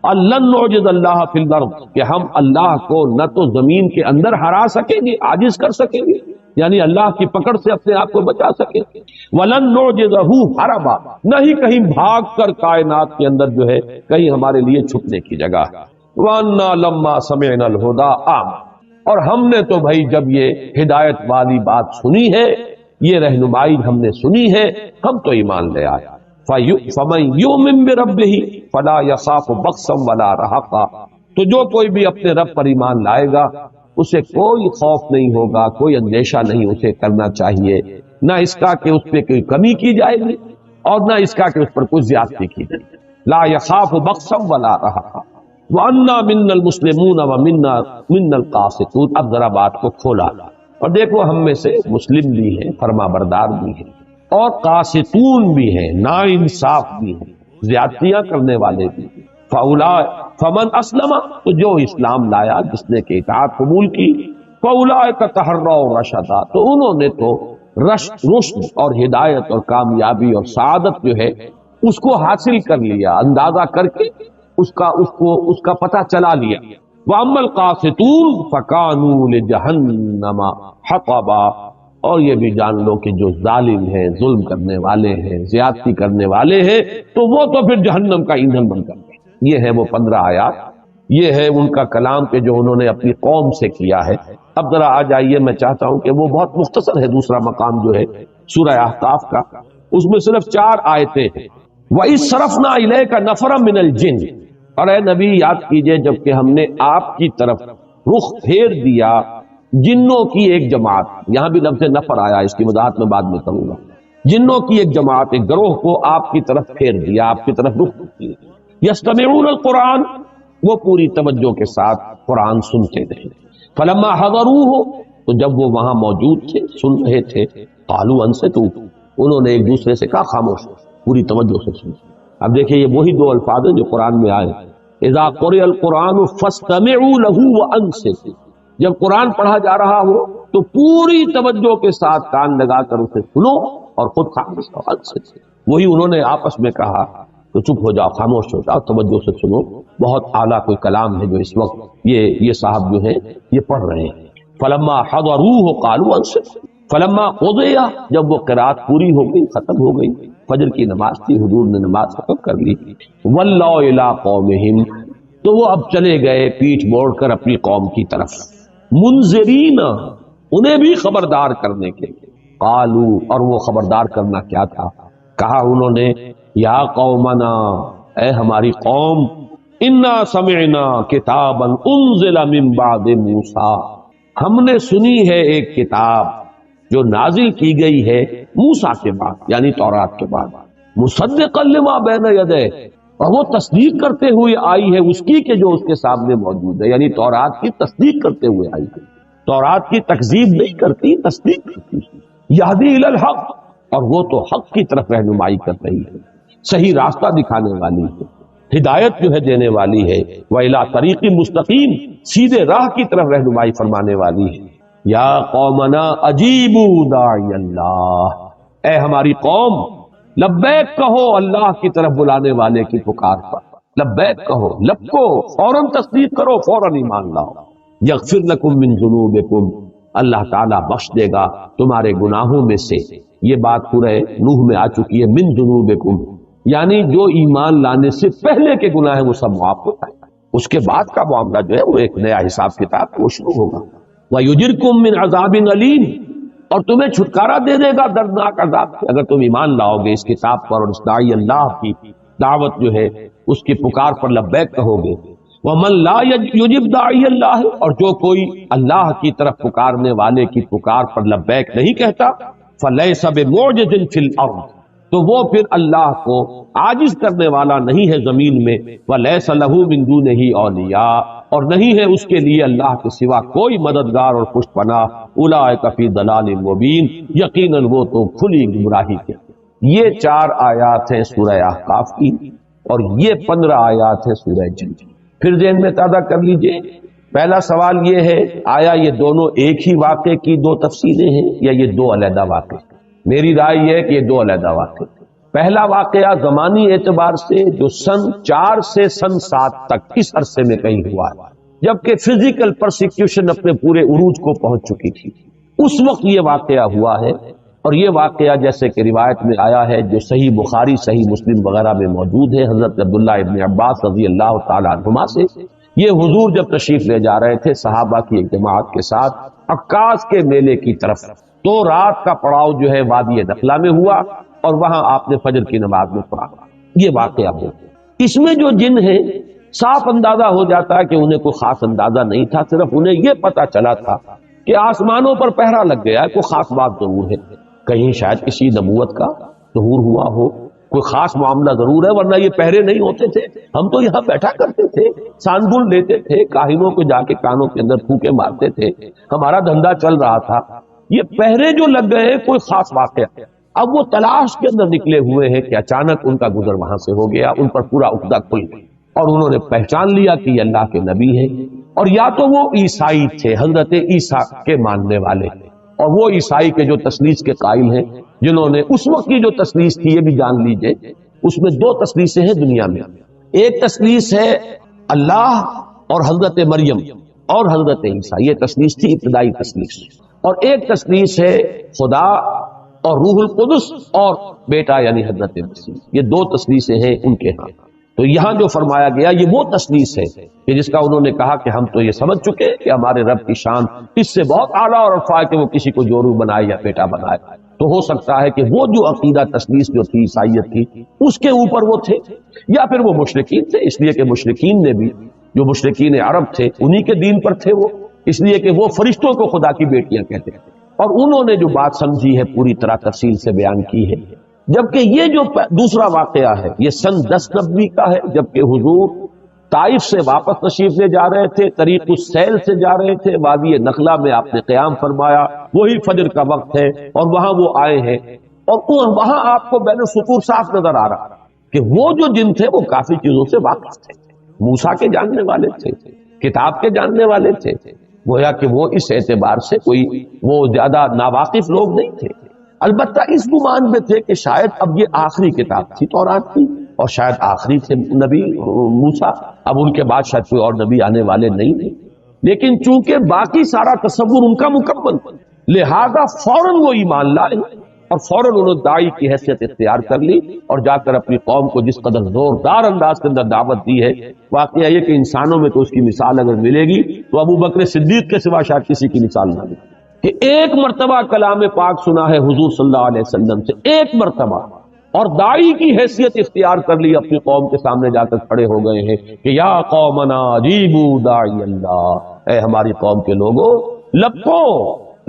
Speaker 1: لن نعجز اللہ فی الارض، کہ ہم اللہ کو نہ تو زمین کے اندر ہرا سکیں گے، عاجز کر سکیں گے، یعنی اللہ کی پکڑ سے اپنے آپ کو بچا سکیں، ولن نعجزہ حربا، نہ ہی کہیں بھاگ کر کائنات کے اندر جو ہے کہیں ہمارے لیے چھپنے کی جگہ۔ وَأَنَّا لَمَّا سَمِعْنَا الْهُدَىٰ آمَنَّا، اور ہم نے تو بھائی جب یہ ہدایت والی بات سنی ہے، یہ رہنمائی ہم نے سنی ہے، ہم تو ایمان لے آئے۔ فَمَن يُؤْمِن بِرَبِّهِ فَلَا يَخَافُ بَخْسًا وَلَا رَهَقًا، تو جو کوئی بھی اپنے رب پر ایمان لائے گا اسے کوئی خوف نہیں ہوگا، کوئی اندیشہ نہیں اسے کرنا چاہیے، نہ اس کا کہ اس پہ کوئی کمی کی جائے گی اور نہ اس کا کہ اس پر کوئی زیادتی کی جائے گی۔ لا يخاف بخسا ولا رهقا وَأَنَّا مِنَّا الْمُسْلِمُونَ وَمِنَّا الْقَاسِطُونَ۔ اب ذرا بات کو کھولا اور دیکھو، ہم میں سے مسلم بھی ہیں، فرما بردار بھی ہیں، اور قاسطون بھی ہیں، نا انصاف بھی ہیں، زیادتیاں کرنے والے بھی ہیں۔ فمن اسلم، تو جو اسلام لایا، جس نے کہ اطاعت قبول کی، فاولئک تحروا رشدا، تو انہوں نے تو رشد اور ہدایت اور کامیابی اور سعادت جو ہے اس کو حاصل کر لیا، اندازہ کر کے اس کا پتہ چلا لیا۔ وَأَمَّا الْقَاسِطُونَ فَكَانُوا لِجَهَنَّمَ حَطَبًا، اور یہ بھی جان لو کہ جو ظالم ہیں، ظلم کرنے والے ہیں، زیادتی کرنے والے ہیں، تو وہ تو پھر جہنم کا ایندھن بن کر گئے۔ یہ ہے وہ 15 آیات یہ ہے ان کا کلام کہ جو انہوں نے اپنی قوم سے کیا ہے۔ اب ذرا آ جائیے، میں چاہتا ہوں کہ وہ بہت مختصر ہے دوسرا مقام جو ہے سورہ احقاف کا، اس میں صرف 4 آیتیں ہیں۔ وَإِذْ صَرَفْنَا إِلَيْكَ نَفَرًا مِنَ الْجِنِّ، اور اے نبی یاد کیجئے جب کہ ہم نے آپ کی طرف رخ پھیر دیا جنوں کی ایک جماعت، یہاں بھی لفظ نفر آیا، اس کی وضاحت میں بعد میں کروں گا۔ جنوں کی ایک جماعت، ایک گروہ کو آپ کی طرف پھیر دیا، آپ کی طرف رخ کیا۔ یستمعون القرآن، وہ پوری توجہ کے ساتھ قرآن سنتے رہے۔ فلما حضروہ، تو جب وہ وہاں موجود تھے، سن رہے تھے، قالوا انصتوا، انہوں نے ایک دوسرے سے کہا خاموش، پوری توجہ سے سنو۔ اب دیکھیں یہ وہی 2 الفاظ ہیں جو قرآن میں آئے، اذا قرئ القرآن فاستمعوا له وانصتوا، جب قرآن پڑھا جا رہا ہو تو پوری توجہ کے ساتھ کان لگا کر اسے سنو اور خود خاموش ہو۔ وہی انہوں نے آپس میں کہا تو چپ ہو جاؤ، خاموش ہو جاؤ، توجہ سے سنو۔ بہت اعلیٰ کوئی کلام ہے جو اس وقت یہ صاحب جو ہیں یہ پڑھ رہے ہیں۔ فلما حضروہ قالوا انصتوا، فلما قضی، جب وہ قرات پوری ہو گئی، ختم ہو گئی، فجر کی نماز تھی، حضور نے نماز ختم کر لی، ولوا الی قومہم، تو وہ اب چلے گئے پیٹھ موڑ کر اپنی قوم کی طرف، منذرین، انہیں بھی خبردار کرنے کے لیے۔ قالو، اور وہ خبردار کرنا کیا تھا؟ کہا انہوں نے یا قومنا، اے ہماری قوم، انا سمعنا کتابا انزل من بعد موسیٰ، ہم نے سنی ہے ایک کتاب جو نازل کی گئی ہے موسیٰ کے بعد، یعنی تورات کے بعد، مصدقا لما بین یدیہ، اور وہ تصدیق کرتے ہوئے آئی ہے اس کی کہ جو اس کے سامنے موجود ہے، یعنی تورات کی تصدیق کرتے ہوئے آئی ہے، تورات کی تکذیب نہیں کرتی، تصدیق کرتی۔ یہدی الی الحق، اور وہ تو حق کی طرف رہنمائی کر رہی ہے، صحیح راستہ دکھانے والی ہے، ہدایت جو ہے دینے والی ہے، وَإِلَىٰ طَرِيقٍ مُسْتَقِيمٍ، سیدھے راہ کی طرف رہنمائی فرمانے والی ہے۔ یا قومنا اجیبوا داعی اللہ، اے ہماری قوم لبیک کہو اللہ کی طرف بلانے والے کی پکار پر، لبیک کہو، لبکو، فوراً تصدیق کرو، فوراً ایمان لاؤ۔ یغفر لکم من ذنوبکم، اللہ تعالیٰ بخش دے گا تمہارے گناہوں میں سے، یہ بات سورہ نوح میں آ چکی ہے، من ذنوبکم، یعنی جو ایمان لانے سے پہلے کے گناہ ہیں وہ سب معاف ہوتا ہے، اس کے بعد کا معاملہ جو ہے وہ ایک نیا حساب کتاب وہ شروع ہوگا۔ وَيُجِرْكُم مِّنْ عَذَابٍ أَلِيمٍ، اور تمہیں چھٹکارا دے دے گا دردناک عذاب سے، اگر تم ایمان لاؤ گے اس کتاب پر اور اس داعی اللہ کی دعوت جو ہے اس کی پکار پر لبیک کہو گے۔ وَمَن لَا يُجِبْ دَاعِيَ اللَّهِ، اور جو کوئی اللہ کی طرف پکارنے والے کی پکار پر لبیک نہیں کہتا، فَلَيْسَ بِمُعْجِزٍ فِي الْأَرْضِ، تو وہ پھر اللہ کو عاجز کرنے والا نہیں ہے زمین میں، وَلَيْسَ لَهُ مِن دُونِهِ أَوْلِيَاء، اور نہیں ہے اس کے لیے اللہ کے سوا کوئی مددگار اور پشت پناہ، اولئک فی ضلال مبین، یقیناً وہ تو کھلی گمراہی کے۔ یہ 4 آیات ہیں سورہ احقاف کی، اور یہ 15 آیات ہیں سورہ جن کی۔ پھر ذہن میں تازہ کر لیجئے، پہلا سوال یہ ہے آیا یہ دونوں ایک ہی واقعے کی 2 تفصیلیں ہیں یا یہ 2 علیحدہ واقعے؟ میری رائے یہ ہے کہ یہ 2 علیحدہ واقعے۔ پہلا واقعہ زمانی اعتبار سے جو سن 4 سے سن 7 تک اس عرصے میں کہیں ہوا ہے، جبکہ فزیکل پرسیکیوشن اپنے پورے عروج کو پہنچ چکی تھی، اس وقت یہ واقعہ ہوا ہے۔ اور یہ واقعہ جیسے کہ روایت میں آیا ہے جو صحیح بخاری، صحیح مسلم وغیرہ میں موجود ہے، حضرت عبداللہ ابن عباس رضی اللہ تعالیٰ عنہما سے، یہ حضور جب تشریف لے جا رہے تھے صحابہ کی ایک جماعت کے ساتھ عکاظ کے میلے کی طرف، تو رات کا پڑاؤ جو ہے وادی نخلا میں ہوا اور وہاں آپ نے فجر کی نماز میں پڑھا۔ یہ واقعہ ہو، اس میں جو جن ہیں صاف اندازہ ہو جاتا ہے کہ انہیں کوئی خاص اندازہ نہیں تھا، صرف انہیں یہ پتا چلا تھا کہ آسمانوں پر پہرا لگ گیا ہے، کوئی خاص بات ضرور ہے، کہیں شاید کسی نبوت کا ظہور ہوا ہو، کوئی خاص معاملہ ضرور ہے، ورنہ یہ پہرے نہیں ہوتے تھے، ہم تو یہاں بیٹھا کرتے تھے، سانگل لیتے تھے، کاہنوں کو جا کے کانوں کے اندر پھونکے مارتے تھے، ہمارا دھندا چل رہا تھا۔ یہ پہرے جو لگ گئے کوئی خاص واقعہ، اب وہ تلاش کے اندر نکلے ہوئے ہیں کہ اچانک ان کا گزر وہاں سے ہو گیا، ان پر پورا عقدہ کھل گیا اور انہوں نے پہچان لیا کہ یہ اللہ کے نبی ہے، اور یا تو وہ عیسائی تھے، حضرت عیسیٰ کے ماننے والے، اور وہ عیسائی کے جو تثلیث کے قائل ہیں، جنہوں نے اس وقت کی جو تثلیث تھی یہ بھی جان لیجئے، اس میں 2 تثلیثیں ہیں دنیا میں، ایک تثلیث ہے اللہ اور حضرت مریم اور حضرت عیسیٰ، یہ تثلیث تھی ابتدائی تثلیث، اور ایک تثلیث ہے خدا اور روح القدس اور بیٹا یعنی حضرت مسیح، یہ 2 تثلیثیں ہیں ان کے ہاں۔ تو یہاں جو فرمایا گیا یہ وہ تسلیث ہے کہ جس کا انہوں نے کہا کہ ہم تو یہ سمجھ چکے کہ ہمارے رب کی شان اس سے بہت اعلیٰ اور ارفع ہے کہ وہ کسی کو جورو بنائے یا بیٹا بنائے. تو ہو سکتا ہے کہ وہ جو عقیدہ تسلیث جو تھی عیسائیت کی اس کے اوپر وہ تھے، یا پھر وہ مشرکین تھے، اس لیے کہ مشرکین نے بھی جو مشرکین عرب تھے انہی کے دین پر تھے وہ، اس لیے کہ وہ فرشتوں کو خدا کی بیٹیاں کہتے تھے، اور انہوں نے جو بات سمجھی ہے پوری طرح تفصیل سے بیان کی ہے. جبکہ یہ جو دوسرا واقعہ ہے یہ سن 1090 کا ہے، جبکہ حضور طائف سے واپس تشریف لے جا رہے تھے، طریق السیل سے جا رہے تھے، وادی نخلا میں آپ نے قیام فرمایا، وہی فجر کا وقت ہے اور وہاں وہ آئے ہیں، اور وہاں آپ کو بین السطور صاف نظر آ رہا کہ وہ جو جن تھے وہ کافی چیزوں سے واقف تھے، موسیٰ کے جاننے والے تھے، کتاب کے جاننے والے تھے، گویا کہ وہ اس اعتبار سے کوئی وہ زیادہ ناواقف لوگ نہیں تھے. البتہ اس گمان میں تھے کہ شاید اب یہ آخری کتاب تھی تورات کی، اور شاید آخری تھے نبی موسیٰ، اب ان کے بعد شاید کوئی اور نبی آنے والے نہیں تھے. لیکن چونکہ باقی سارا تصور ان کا مکمل، لہذا فوراً وہ ایمان لائے اور فوراً انہوں نے داعی کی حیثیت اختیار کر لی اور جا کر اپنی قوم کو جس قدر زوردار انداز کے اندر دعوت دی ہے. واقعہ یہ کہ انسانوں میں تو اس کی مثال اگر ملے گی تو ابو بکر صدیق کے سوا شاید کسی کی مثال نہ ملے کہ ایک مرتبہ کلام پاک سنا ہے حضور صلی اللہ علیہ وسلم سے، ایک مرتبہ، اور داعی کی حیثیت اختیار کر لی، اپنی قوم کے سامنے جا کر کھڑے ہو گئے ہیں کہ یا قومنا اجیبوا داعی اللہ، اے ہماری قوم کے لوگوں لبو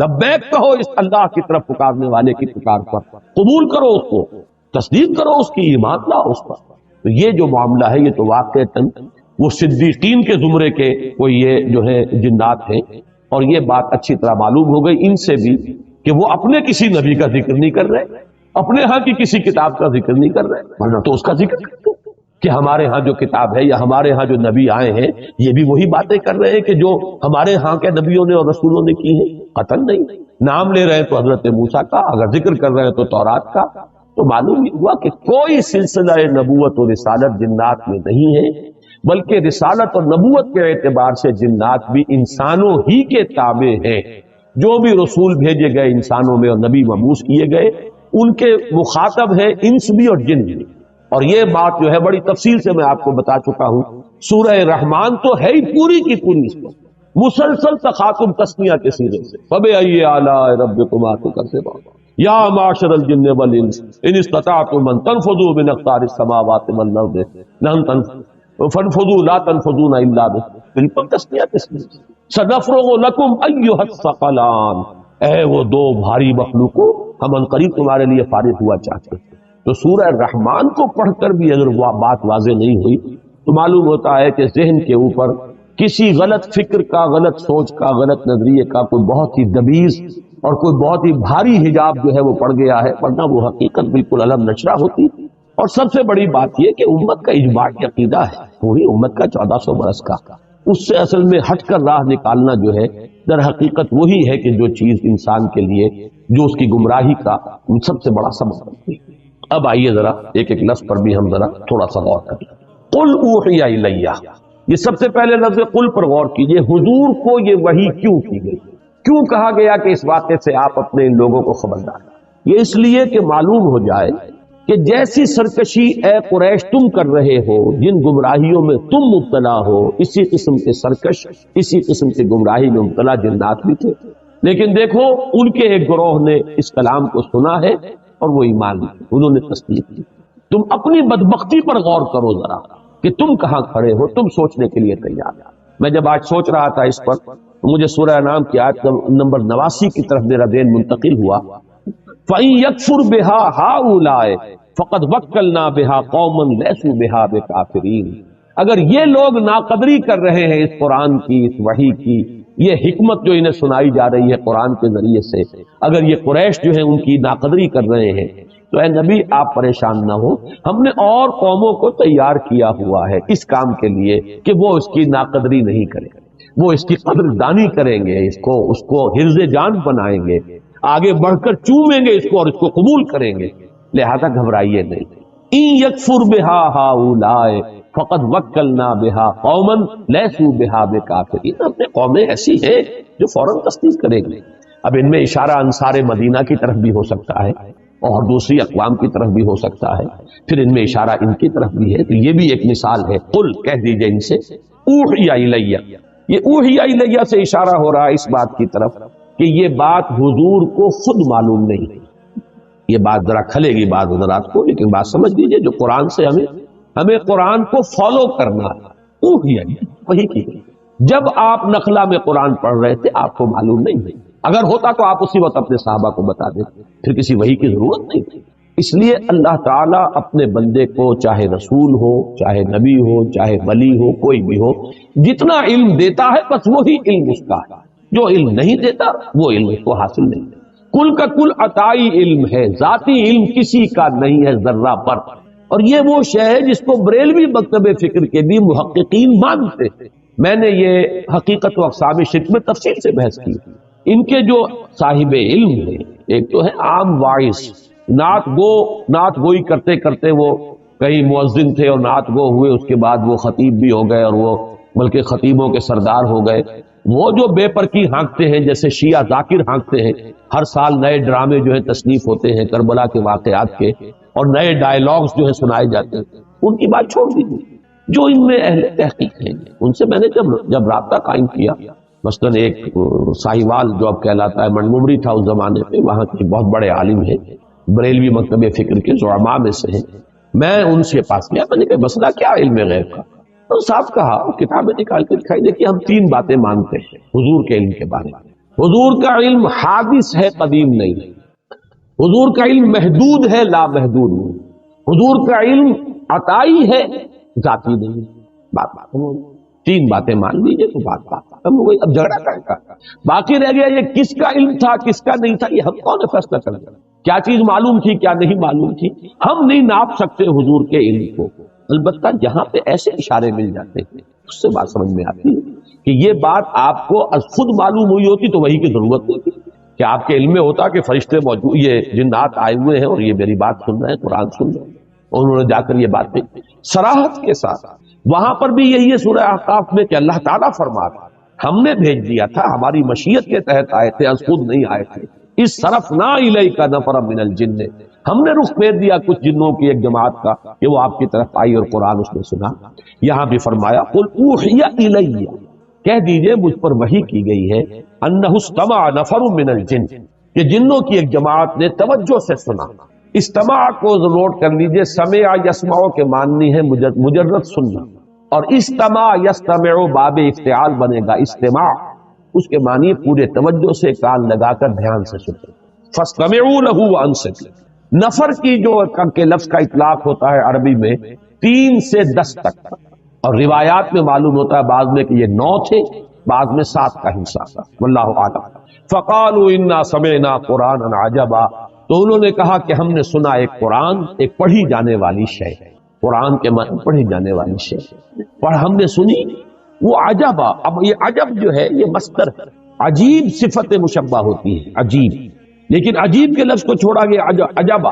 Speaker 1: لبیک کہو اس اللہ کی طرف پکارنے والے کی پکار پر، قبول کرو اس کو، تصدیق کرو اس کی، ایمان لاؤ اس پر. تو یہ جو معاملہ ہے یہ تو واقعتاً وہ صدیقین کے زمرے کے کوئی یہ جو ہے جنات ہیں، اور یہ بات اچھی طرح معلوم ہو گئی ان سے بھی کہ وہ اپنے کسی نبی کا ذکر نہیں کر رہے، اپنے ہاں کی کسی کتاب کا ذکر نہیں کر رہے، ورنہ تو اس کا ذکر کرتے کہ ہمارے ہاں جو کتاب ہے یا ہمارے ہاں جو نبی آئے ہیں یہ بھی وہی باتیں کر رہے ہیں کہ جو ہمارے ہاں کے نبیوں نے اور رسولوں نے کی ہیں. قطعاً نہیں. نام لے رہے ہیں تو حضرت موسیٰ کا، اگر ذکر کر رہے ہیں تو تورات کا. تو معلوم یہ ہوا کہ کوئی سلسلہ نبوت و رسالت جنات میں نہیں ہے، بلکہ رسالت اور نبوت کے اعتبار سے جنات بھی انسانوں ہی کے تابع ہیں. جو بھی رسول بھیجے گئے انسانوں میں اور نبی مبعوث کیے گئے ان کے مخاطب ہیں انس بھی اور جن بھی. اور یہ بات جو ہے بڑی تفصیل سے میں آپ کو بتا چکا ہوں. سورہ رحمان تو ہے ہی پوری کی پوری اس پر مسلسل تخاطب تسمیہ کے سیرے سے، فَبِأَيِّ آلَاءِ رَبِّكُمَا تُكَذِّبَانِ یا معاشر الجن والانس ان استطعتم ان تنفذوا من اقطار السماوات والارض لن فانفذوا لا تنفذون الا بالقوة. تسمیہ سنفرغ لكم ايها الثقلان، اے وہ دو بھاری مخلوقوں ہم ان قریب تمہارے لیے فارغ ہوا چاہتے ہیں. تو سورہ رحمان کو پڑھ کر بھی اگر وہ بات واضح نہیں ہوئی تو معلوم ہوتا ہے کہ ذہن کے اوپر کسی غلط فکر کا، غلط سوچ کا، غلط نظریے کا کوئی بہت ہی دبیز اور کوئی بہت ہی بھاری حجاب جو ہے وہ پڑ گیا ہے، ورنہ وہ حقیقت بالکل علم نشرہ ہوتی. اور سب سے بڑی بات یہ کہ امت کا اجماعی عقیدہ ہے، پوری امت کا 1400 برس کا، اس سے اصل میں ہٹ کر راہ نکالنا جو ہے در حقیقت وہی ہے کہ جو چیز انسان کے لیے جو اس کی گمراہی کا سب سے بڑا سبب بنتی. اب آئیے ذرا ایک ایک لفظ پر بھی ہم ذرا تھوڑا سا غور کریں. قل اوحی الیہ، یہ سب سے پہلے لفظ قل پر غور کیجئے. حضور کو یہ وحی کیوں کی گئی، کیوں کہا گیا کہ اس واقعے سے آپ اپنے ان لوگوں کو خبردار؟ یہ اس لیے کہ معلوم ہو جائے کہ جیسی سرکشی اے قریش تم کر رہے ہو، جن گمراہیوں میں تم مبتلا ہو، اسی قسم کے سرکش، اسی قسم کے گمراہی میں مبتلا جنات بھی تھے. لیکن دیکھو ان کے ایک گروہ نے اس کلام کو سنا ہے اور وہ ایمان لائے، انہوں نے تصدیق کی. تم اپنی بدبختی پر غور کرو ذرا کہ تم کہاں کھڑے ہو، تم سوچنے کے لیے تیار. میں جب آج سوچ رہا تھا اس پر مجھے سورہ انعام کی آیت نمبر 89 کی طرف میرا ذہن منتقل ہوا. فَإِن يَكْفُرْ بِهَا هَؤُلَاءِ فَقَدْ وَكَّلْنَا بِهَا قَوْمًا لَيْسُوا بِهَا بِكَافِرِينَ. اگر یہ لوگ ناقدری کر رہے ہیں اس قرآن کی، اس وحی کی، یہ حکمت جو انہیں سنائی جا رہی ہے قرآن کے ذریعے سے، اگر یہ قریش جو ہے ان کی ناقدری کر رہے ہیں تو اے نبی آپ پریشان نہ ہو، ہم نے اور قوموں کو تیار کیا ہوا ہے اس کام کے لیے کہ وہ اس کی ناقدری نہیں کریں، وہ اس کی قدر دانی کریں گے، اس کو حرز جان بنائیں گے، آگے بڑھ کر چومیں گے اس کو اور اس کو قبول کریں گے. لہذا گھبرائیے نہیں. ان یکفر بها هؤلاء فقد وکلنا بها قوما لیسوا بها بکافرین. اپنے قومیں ایسی ہیں جو فوراً تصدیق کریں گے. اب ان میں اشارہ انصار مدینہ کی طرف بھی ہو سکتا ہے اور دوسری اقوام کی طرف بھی ہو سکتا ہے، پھر ان میں اشارہ ان کی طرف بھی ہے، تو یہ بھی ایک مثال ہے۔ قل کہہ دیجئے ان سے، اوحی الیہ، یہ اوحی الیہ سے اشارہ ہو رہا ہے اس بات کی طرف کہ یہ بات حضور کو خود معلوم نہیں۔ یہ بات ذرا کھلے گی بعض حضرات کو، لیکن بات سمجھ لیجئے جو قرآن سے ہمیں قرآن کو فالو کرنا ہے، اوحی الیہ وہی کی گئی۔ جب آپ نخلا میں قرآن پڑھ رہے تھے آپ کو معلوم نہیں ہے، اگر ہوتا تو آپ اسی وقت اپنے صحابہ کو بتا دیتے، پھر کسی وحی کی ضرورت نہیں تھی۔ اس لیے اللہ تعالیٰ اپنے بندے کو چاہے رسول ہو، چاہے نبی ہو، چاہے ولی ہو، کوئی بھی ہو، جتنا علم دیتا ہے بس وہی علم اس کا ہے، جو علم نہیں دیتا وہ علم اس کو حاصل نہیں ہے۔ کل کا کل عطائی علم ہے، ذاتی علم کسی کا نہیں ہے ذرہ پر، اور یہ وہ شے ہے جس کو بریلوی مکتب فکر کے بھی محققین مانتے ہیں۔ میں نے یہ حقیقت و اقسام شرک میں تفصیل سے بحث کی۔ ان کے جو صاحب علم ہیں، ایک تو ہے عام واعظ، نعت گوئی کرتے کرتے وہ کہیں مؤذن تھے اور نعت گو ہوئے، اس کے بعد وہ خطیب بھی ہو گئے اور وہ بلکہ خطیبوں کے سردار ہو گئے۔ وہ جو بے پرکی ہانکتے ہیں جیسے شیعہ ذاکر ہانکتے ہیں، ہر سال نئے ڈرامے جو ہے تصنیف ہوتے ہیں کربلا کے واقعات کے، اور نئے ڈائیلاگز جو ہے سنائے جاتے ہیں، ان کی بات چھوڑ دیجیے۔ جو ان میں اہل تحقیق ہیں ان سے میں نے جب رابطہ قائم کیا، مثلاً ایک ساہیوال جو اب کہلاتا ہے، منگمری تھا اس زمانے میں، وہاں کے بہت بڑے عالم ہیں، بریلوی مکتب فکر کے زعماء میں سے ہیں، میں ان سے پاس گیا، میں نے کہا مسئلہ کیا علم غیب کا؟ تو صاحب کہا، کتابیں نکال کے دکھائی دے کہ ہم 3 باتیں مانتے ہیں حضور کے علم کے بارے میں۔ حضور کا علم حادث ہے، قدیم نہیں۔ حضور کا علم محدود ہے، لا محدود نہیں۔ حضور کا علم عطائی ہے، ذاتی نہیں۔ بات 3 باتیں مان لیجیے تو بات ختم ہو گئی۔ اب جھگڑا کا باقی رہ گیا یہ کس کا علم تھا کس کا نہیں تھا، یہ ہم کون فیصلہ کر گئے؟ کیا چیز معلوم تھی کیا نہیں معلوم تھی؟ ہم نہیں ناپ سکتے حضور کے علم کو، البتہ جہاں پہ ایسے اشارے مل جاتے ہیں اس سے بات سمجھ میں آتی ہے کہ یہ بات آپ کو از خود معلوم ہوئی ہوتی تو وہی کی ضرورت نہیں تھی کہ آپ کے علم میں ہوتا کہ فرشتے موجود، یہ جنات آئے ہوئے ہیں اور یہ میری بات سن رہے ہیں، قرآن سن رہے ہیں، اور انہوں نے جا کر یہ بات کہی صراحت کے ساتھ۔ وہاں پر بھی یہی ہے سورہ احقاف میں کہ اللہ تعالیٰ فرماتا ہم نے بھیج دیا تھا، ہماری مشیت کے تحت آئے تھے، از خود نہیں آئے تھے۔ اس صرفنا الیک نفرا من الجن، ہم نے رخ پھیر دیا کچھ جنوں کی ایک جماعت کا کہ وہ آپ کی طرف آئی اور قرآن اس نے سنا۔ یہاں بھی فرمایا قل اوحی الی، کہہ دیجئے مجھ پر وحی کی گئی ہے، انہ استمع نفر من الجن، کہ جنوں کی ایک جماعت نے توجہ سے سنا۔ استماع کو نوٹ کر لیجئے، سمع یسمع کے معنی ہے مجرد سننا، اور استماع یستمع باب افتعال بنے گا استماع، اس کے معنی پورے توجہ سے کان لگا کر دھیان سے سنتے۔ فاستمعوا له وانصتوا، نفر کی جو کے لفظ کا اطلاق ہوتا ہے عربی میں 3 سے 10 تک، اور روایات میں معلوم ہوتا ہے بعض میں کہ یہ 9 تھے، بعض میں 7 کا حصہ تھا، واللہ اعلم۔ فقالوا انا سمعنا قرانا عجبا، تو انہوں نے کہا کہ ہم نے سنا ایک قرآن، ایک پڑھی جانے والی شے، قرآن کے معنی پڑھی جانے والی شے، پر ہم نے سنی وہ عجبا۔ اب یہ عجب جو ہے یہ مصدر ہے، عجیب صفت مشبہ ہوتی ہے، عجیب، لیکن عجیب کے لفظ کو چھوڑا گیا عجبا،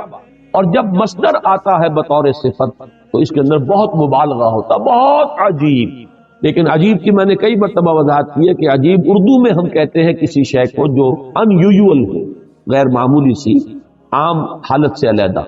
Speaker 1: اور جب مصدر آتا ہے بطور صفت تو اس کے اندر بہت مبالغہ ہوتا، بہت عجیب۔ لیکن عجیب کی میں نے کئی مرتبہ وضاحت کی ہے کہ عجیب اردو میں ہم کہتے ہیں کسی شے کو جو ان یوزول ہو، غیر معمولی سی، عام حالت سے علیحدہ۔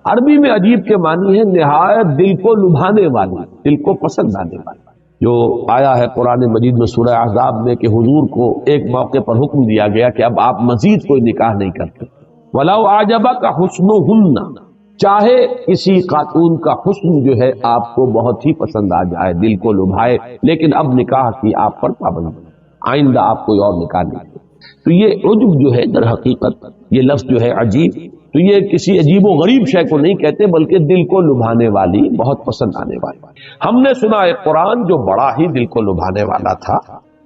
Speaker 1: عربی میں عجیب کے معنی ہے نہایت دل کو لبھانے والی، دل کو پسند آنے والی، جو آیا ہے قرآن مجید میں سورہ احزاب میں کہ حضور کو ایک موقع پر حکم دیا گیا کہ اب آپ مزید کوئی نکاح نہیں کرتے۔ وَلَوْ أَعْجَبَكَ حُسْنُهُنَّ، چاہے کسی خاتون کا حسن جو ہے آپ کو بہت ہی پسند آ جائے، دل کو لبھائے، لیکن اب نکاح کی آپ پر پابند، آئندہ آپ کوئی اور نکاح نہیں کریں۔ تو یہ عجب جو ہے در حقیقت یہ لفظ جو ہے عجیب، تو یہ کسی عجیب و غریب شے کو نہیں کہتے بلکہ دل کو لبھانے والی، بہت پسند آنے والی۔ ہم نے سنا ایک قرآن جو بڑا ہی دل کو لبھانے والا تھا۔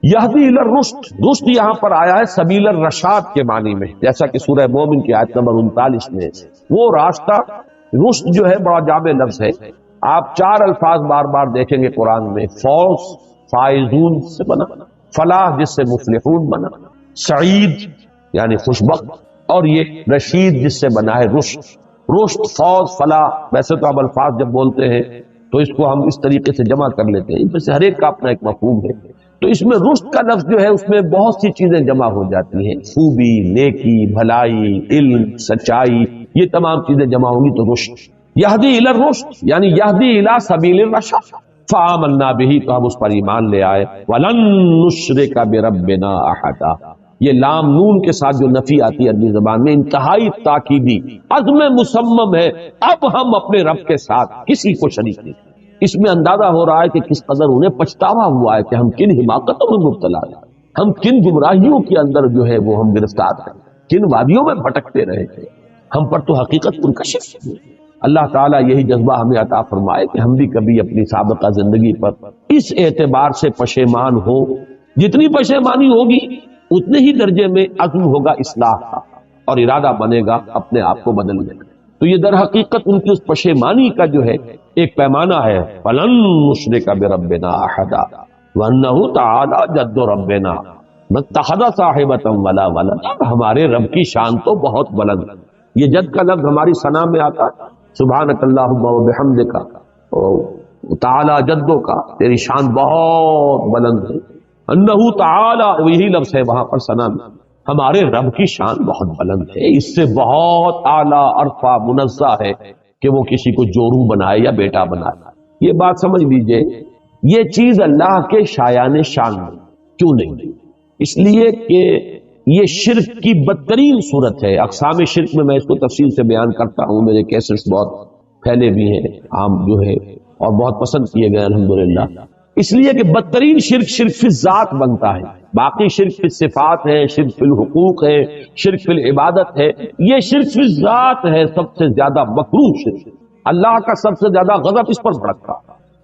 Speaker 1: یہدی الی الرشد، رشد یہاں پر آیا ہے سبیل الرشاد کے معنی میں، جیسا کہ سورہ مومن کی آیت نمبر 39 میں وہ راستہ، رشد جو ہے بڑا جامع لفظ ہے۔ آپ 4 الفاظ بار بار دیکھیں گے قرآن میں، فوز فائزون سے بنا، فلاح جس سے مفلحون بنا، سعید یعنی خوشبخت، اور یہ رشید جس سے بنا ہے رشد۔ رشد، فوز، فلاح، ویسے تو اب الفاظ جب بولتے ہیں تو اس کو ہم اس طریقے سے جمع کر لیتے ہیں، ان میں سے ہر ایک کا اپنا ایک مفہوم ہے۔ تو اس میں رشد کا لفظ جو ہے اس میں بہت سی چیزیں جمع ہو جاتی ہیں، خوبی، نیکی، بھلائی، علم، سچائی، یہ تمام چیزیں جمع ہوں گی تو رشد، یہدی الی الرشد یعنی یہدی الی سبیل الرشاد، فآمنا بہ تو ہم اس پر ایمان لے آئے، ولن نشرک بربنا احدا، یہ لام نون کے ساتھ جو نفی آتی ہے عربی زبان میں انتہائی تاکیدی عزم مصمم ہے، اب ہم اپنے رب کے ساتھ کسی کو شریک نہیں۔ اس میں اندازہ ہو رہا ہے کہ کس قدر انہیں پچھتاوا ہوا ہے کہ ہم کن حماقتوں میں مبتلا ہیں، ہم کن گمراہیوں کے اندر جو ہے وہ ہم گرفتار ہیں، کن وادیوں میں بھٹکتے رہے تھے، ہم پر تو حقیقت منکشف ہے۔ اللہ تعالیٰ یہی جذبہ ہمیں عطا فرمائے کہ ہم بھی کبھی اپنی سابقہ زندگی پر اس اعتبار سے پشیمان ہو، جتنی پشیمانی ہوگی اتنے ہی درجے میں عزم ہوگا اصلاح کا اور ارادہ بنے گا اپنے آپ کو بدلنے کا۔ تو یہ در حقیقت ان کی اس پشیمانی کا جو ہے ایک پیمانہ ہے، فَلَن نُشْرِكَ بِرَبِّنَا أَحَدًا وَأَنَّهُ تَعَالَى جَدُّ رَبِّنَا مَا اتَّخَذَ صَاحِبَةً وَلَا وَلَدًا، ہمارے رب کی شان تو بہت بلند ہے۔ یہ جد کا لفظ ہماری ثنا میں آتا ہے، سبحانک اللہم و بحمدک، تعالی جدوں کا، تیری شان بہت بلند ہے، انہ تعالی وہی لفظ ہے وہاں پر ثنا میں، ہمارے رب کی شان بہت بلند ہے، اس سے بہت اعلیٰ عرفہ منزہ ہے کہ وہ کسی کو جورو بنائے یا بیٹا بنائے۔ یہ بات سمجھ لیجئے، یہ چیز اللہ کے شایان شان میں کیوں نہیں؟ اس لیے کہ یہ شرک کی بدترین صورت ہے۔ اقسام شرک میں اس کو تفصیل سے بیان کرتا ہوں، میرے کیسٹس بہت پھیلے بھی ہیں، عام جو ہے اور بہت پسند کیے گئے الحمدللہ، اس لیے کہ بدترین شرک شرک فی الذات بنتا ہے، باقی شرک فی الصفات ہے، شرک فی الحقوق ہے، شرک فی العبادت ہے، یہ شرک فی الذات ہے، سب سے زیادہ مکروہ شرک، اللہ کا سب سے زیادہ غضب اس پر بھڑکتا،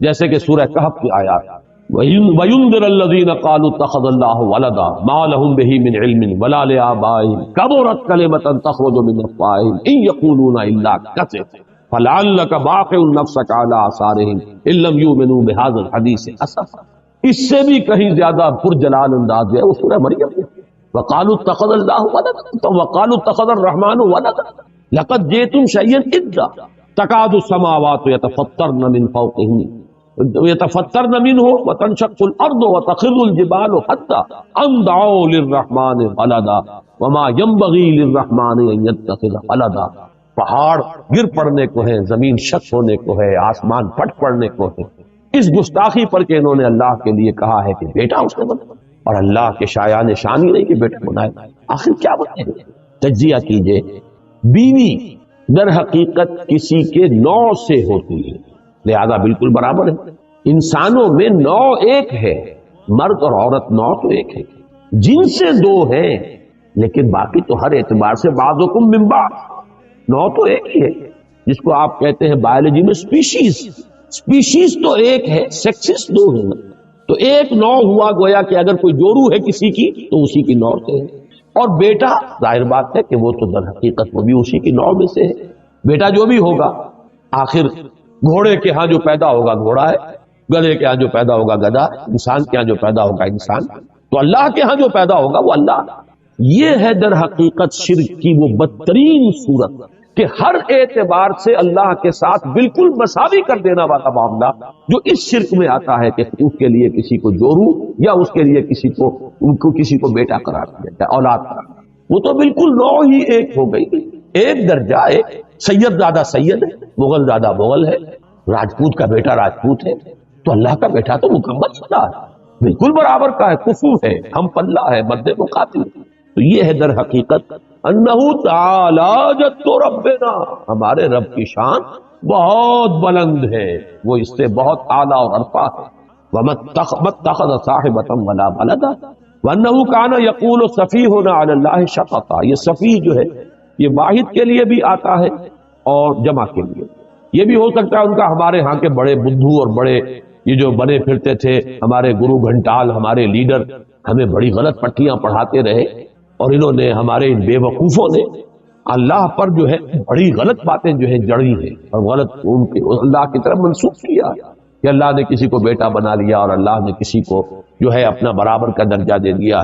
Speaker 1: جیسے کہ سورہ کہف کی آیات، وَيُنذِرَ الَّذِينَ قَالُوا اتَّخَذَ اللَّهُ وَلَدًا مَا لَهُم بِهِ مِنْ عِلْمٍ وَلَا لِآبَائِهِمْ كَبُرَتْ كَلِمَةً تَخْرُجُ مِنْ أَفْوَاهِهِمْ إِنْ يَقُولُونَ إِلَّا كَذِبًا فَلَعَلَّكَ بَاخِعٌ نَفْسَكَ عَلَىٰ آثَارِهِمْ إِن لَّمْ يُؤْمِنُوا بِهَٰذَا الْحَدِيثِ أَسَفًا۔ اس سے بھی کہیں زیادہ پرجلال انداز ہے وہ سورہ مریم ہے، وَقَالُوا اتَّخَذَ اللَّهُ وَلَدًا وَقَالُوا اتَّخَذَ الرَّحْمَٰنُ وَلَدًا لَقَدْ جِئْتُمْ شَيْئًا إِدًّا تَكَادُ السَّمَاوَاتُ يَتَفَطَّرْنَ مِنْ فَوْقِهِنَّ يتفطرن منه وتنشق الارض وتخر الجبال حتى ان دعوا للرحمن ولدا وما ينبغي للرحمن ان يتخذ ولدا، پہاڑ گر پڑنے کو ہے، زمین شق ہونے کو ہے، آسمان پھٹ پڑنے کو ہے، اس گستاخی پر کہ انہوں نے اللہ کے لیے کہا ہے کہ بیٹا اس نے بنا، اور اللہ کے شایان شان ہی نہیں کہ بیٹا بنائے، آخر کیا بنے گا؟ تجزیہ کیجئے، بیوی در حقیقت کسی کے نوع سے ہوتی ہے، لہذا بالکل برابر ہے، انسانوں میں نوع ایک ہے، مرد اور عورت نوع تو ایک ہے، جن سے دو ہیں لیکن باقی تو ہر اعتبار سے بعضکم من بعض، نوع تو ایک ہی ہے، جس کو آپ کہتے ہیں بایولوجی میں سپیشیز تو ایک ہے، سیکسز دو ہیں، تو ایک نوع ہوا، گویا کہ اگر کوئی جورو ہے کسی کی تو اسی کی نوع سے ہے، اور بیٹا ظاہر بات ہے کہ وہ تو در حقیقت وہ بھی اسی کی نوع میں سے ہے، بیٹا جو بھی ہوگا آخر گھوڑے کے ہاں جو پیدا ہوگا گھوڑا ہے، گدھے کے ہاں جو پیدا ہوگا گدھا، انسان کے ہاں جو پیدا ہوگا انسان، تو اللہ کے ہاں جو پیدا ہوگا وہ اللہ۔ یہ ہے در حقیقت شرک کی وہ بدترین صورت کہ ہر اعتبار سے اللہ کے ساتھ بالکل مساوی کر دینا والا معاملہ جو اس شرک میں آتا ہے کہ اس کے لیے کسی کو جورو یا اس کے لیے کسی کو بیٹا قرار دیا جائے، اولاد قرار دیا، وہ تو بالکل نوع ہی ایک ہو گئی، ایک درجہ ایک، سید زیادہ سید ہے، مغل زیادہ مغل ہے، راجپوت کا بیٹا راجپوت ہے، تو اللہ کا بیٹا تو مکمل صدا ہے، بالکل برابر کا ہے، کفو ہے، ہم پلہ ہے، مد مقاتل۔ تو یہ ہے در حقیقت انہ تعالی جد ربنا، ہمارے رب کی شان بہت بلند ہے، وہ اس سے بہت اعلیٰ اور عرفہ ہے۔ وَمَتَّخَذَ صَاحِبَةً وَلَا وَلَدًا وَأَنَّهُ كَانَ يَقُولُ سَفِيهٌ عَلَى اللَّهِ شَطَطًا، یہ سفیہ جو ہے یہ واحد کے لیے بھی آتا ہے اور جمع کے لیے، یہ بھی ہو سکتا ہے ان کا ہمارے ہاں کے بڑے بدھو اور بڑے یہ جو بنے پھرتے تھے ہمارے گرو گھنٹال، ہمارے لیڈر ہمیں بڑی غلط پٹیاں پڑھاتے رہے، اور انہوں نے ہمارے ان بے وقوفوں نے اللہ پر جو ہے بڑی غلط باتیں جو ہے جڑی ہیں اور غلط ان کے اللہ کی طرف منسوخ کیا کہ اللہ نے کسی کو بیٹا بنا لیا اور اللہ نے کسی کو جو ہے اپنا برابر کا درجہ دے دیا ہے۔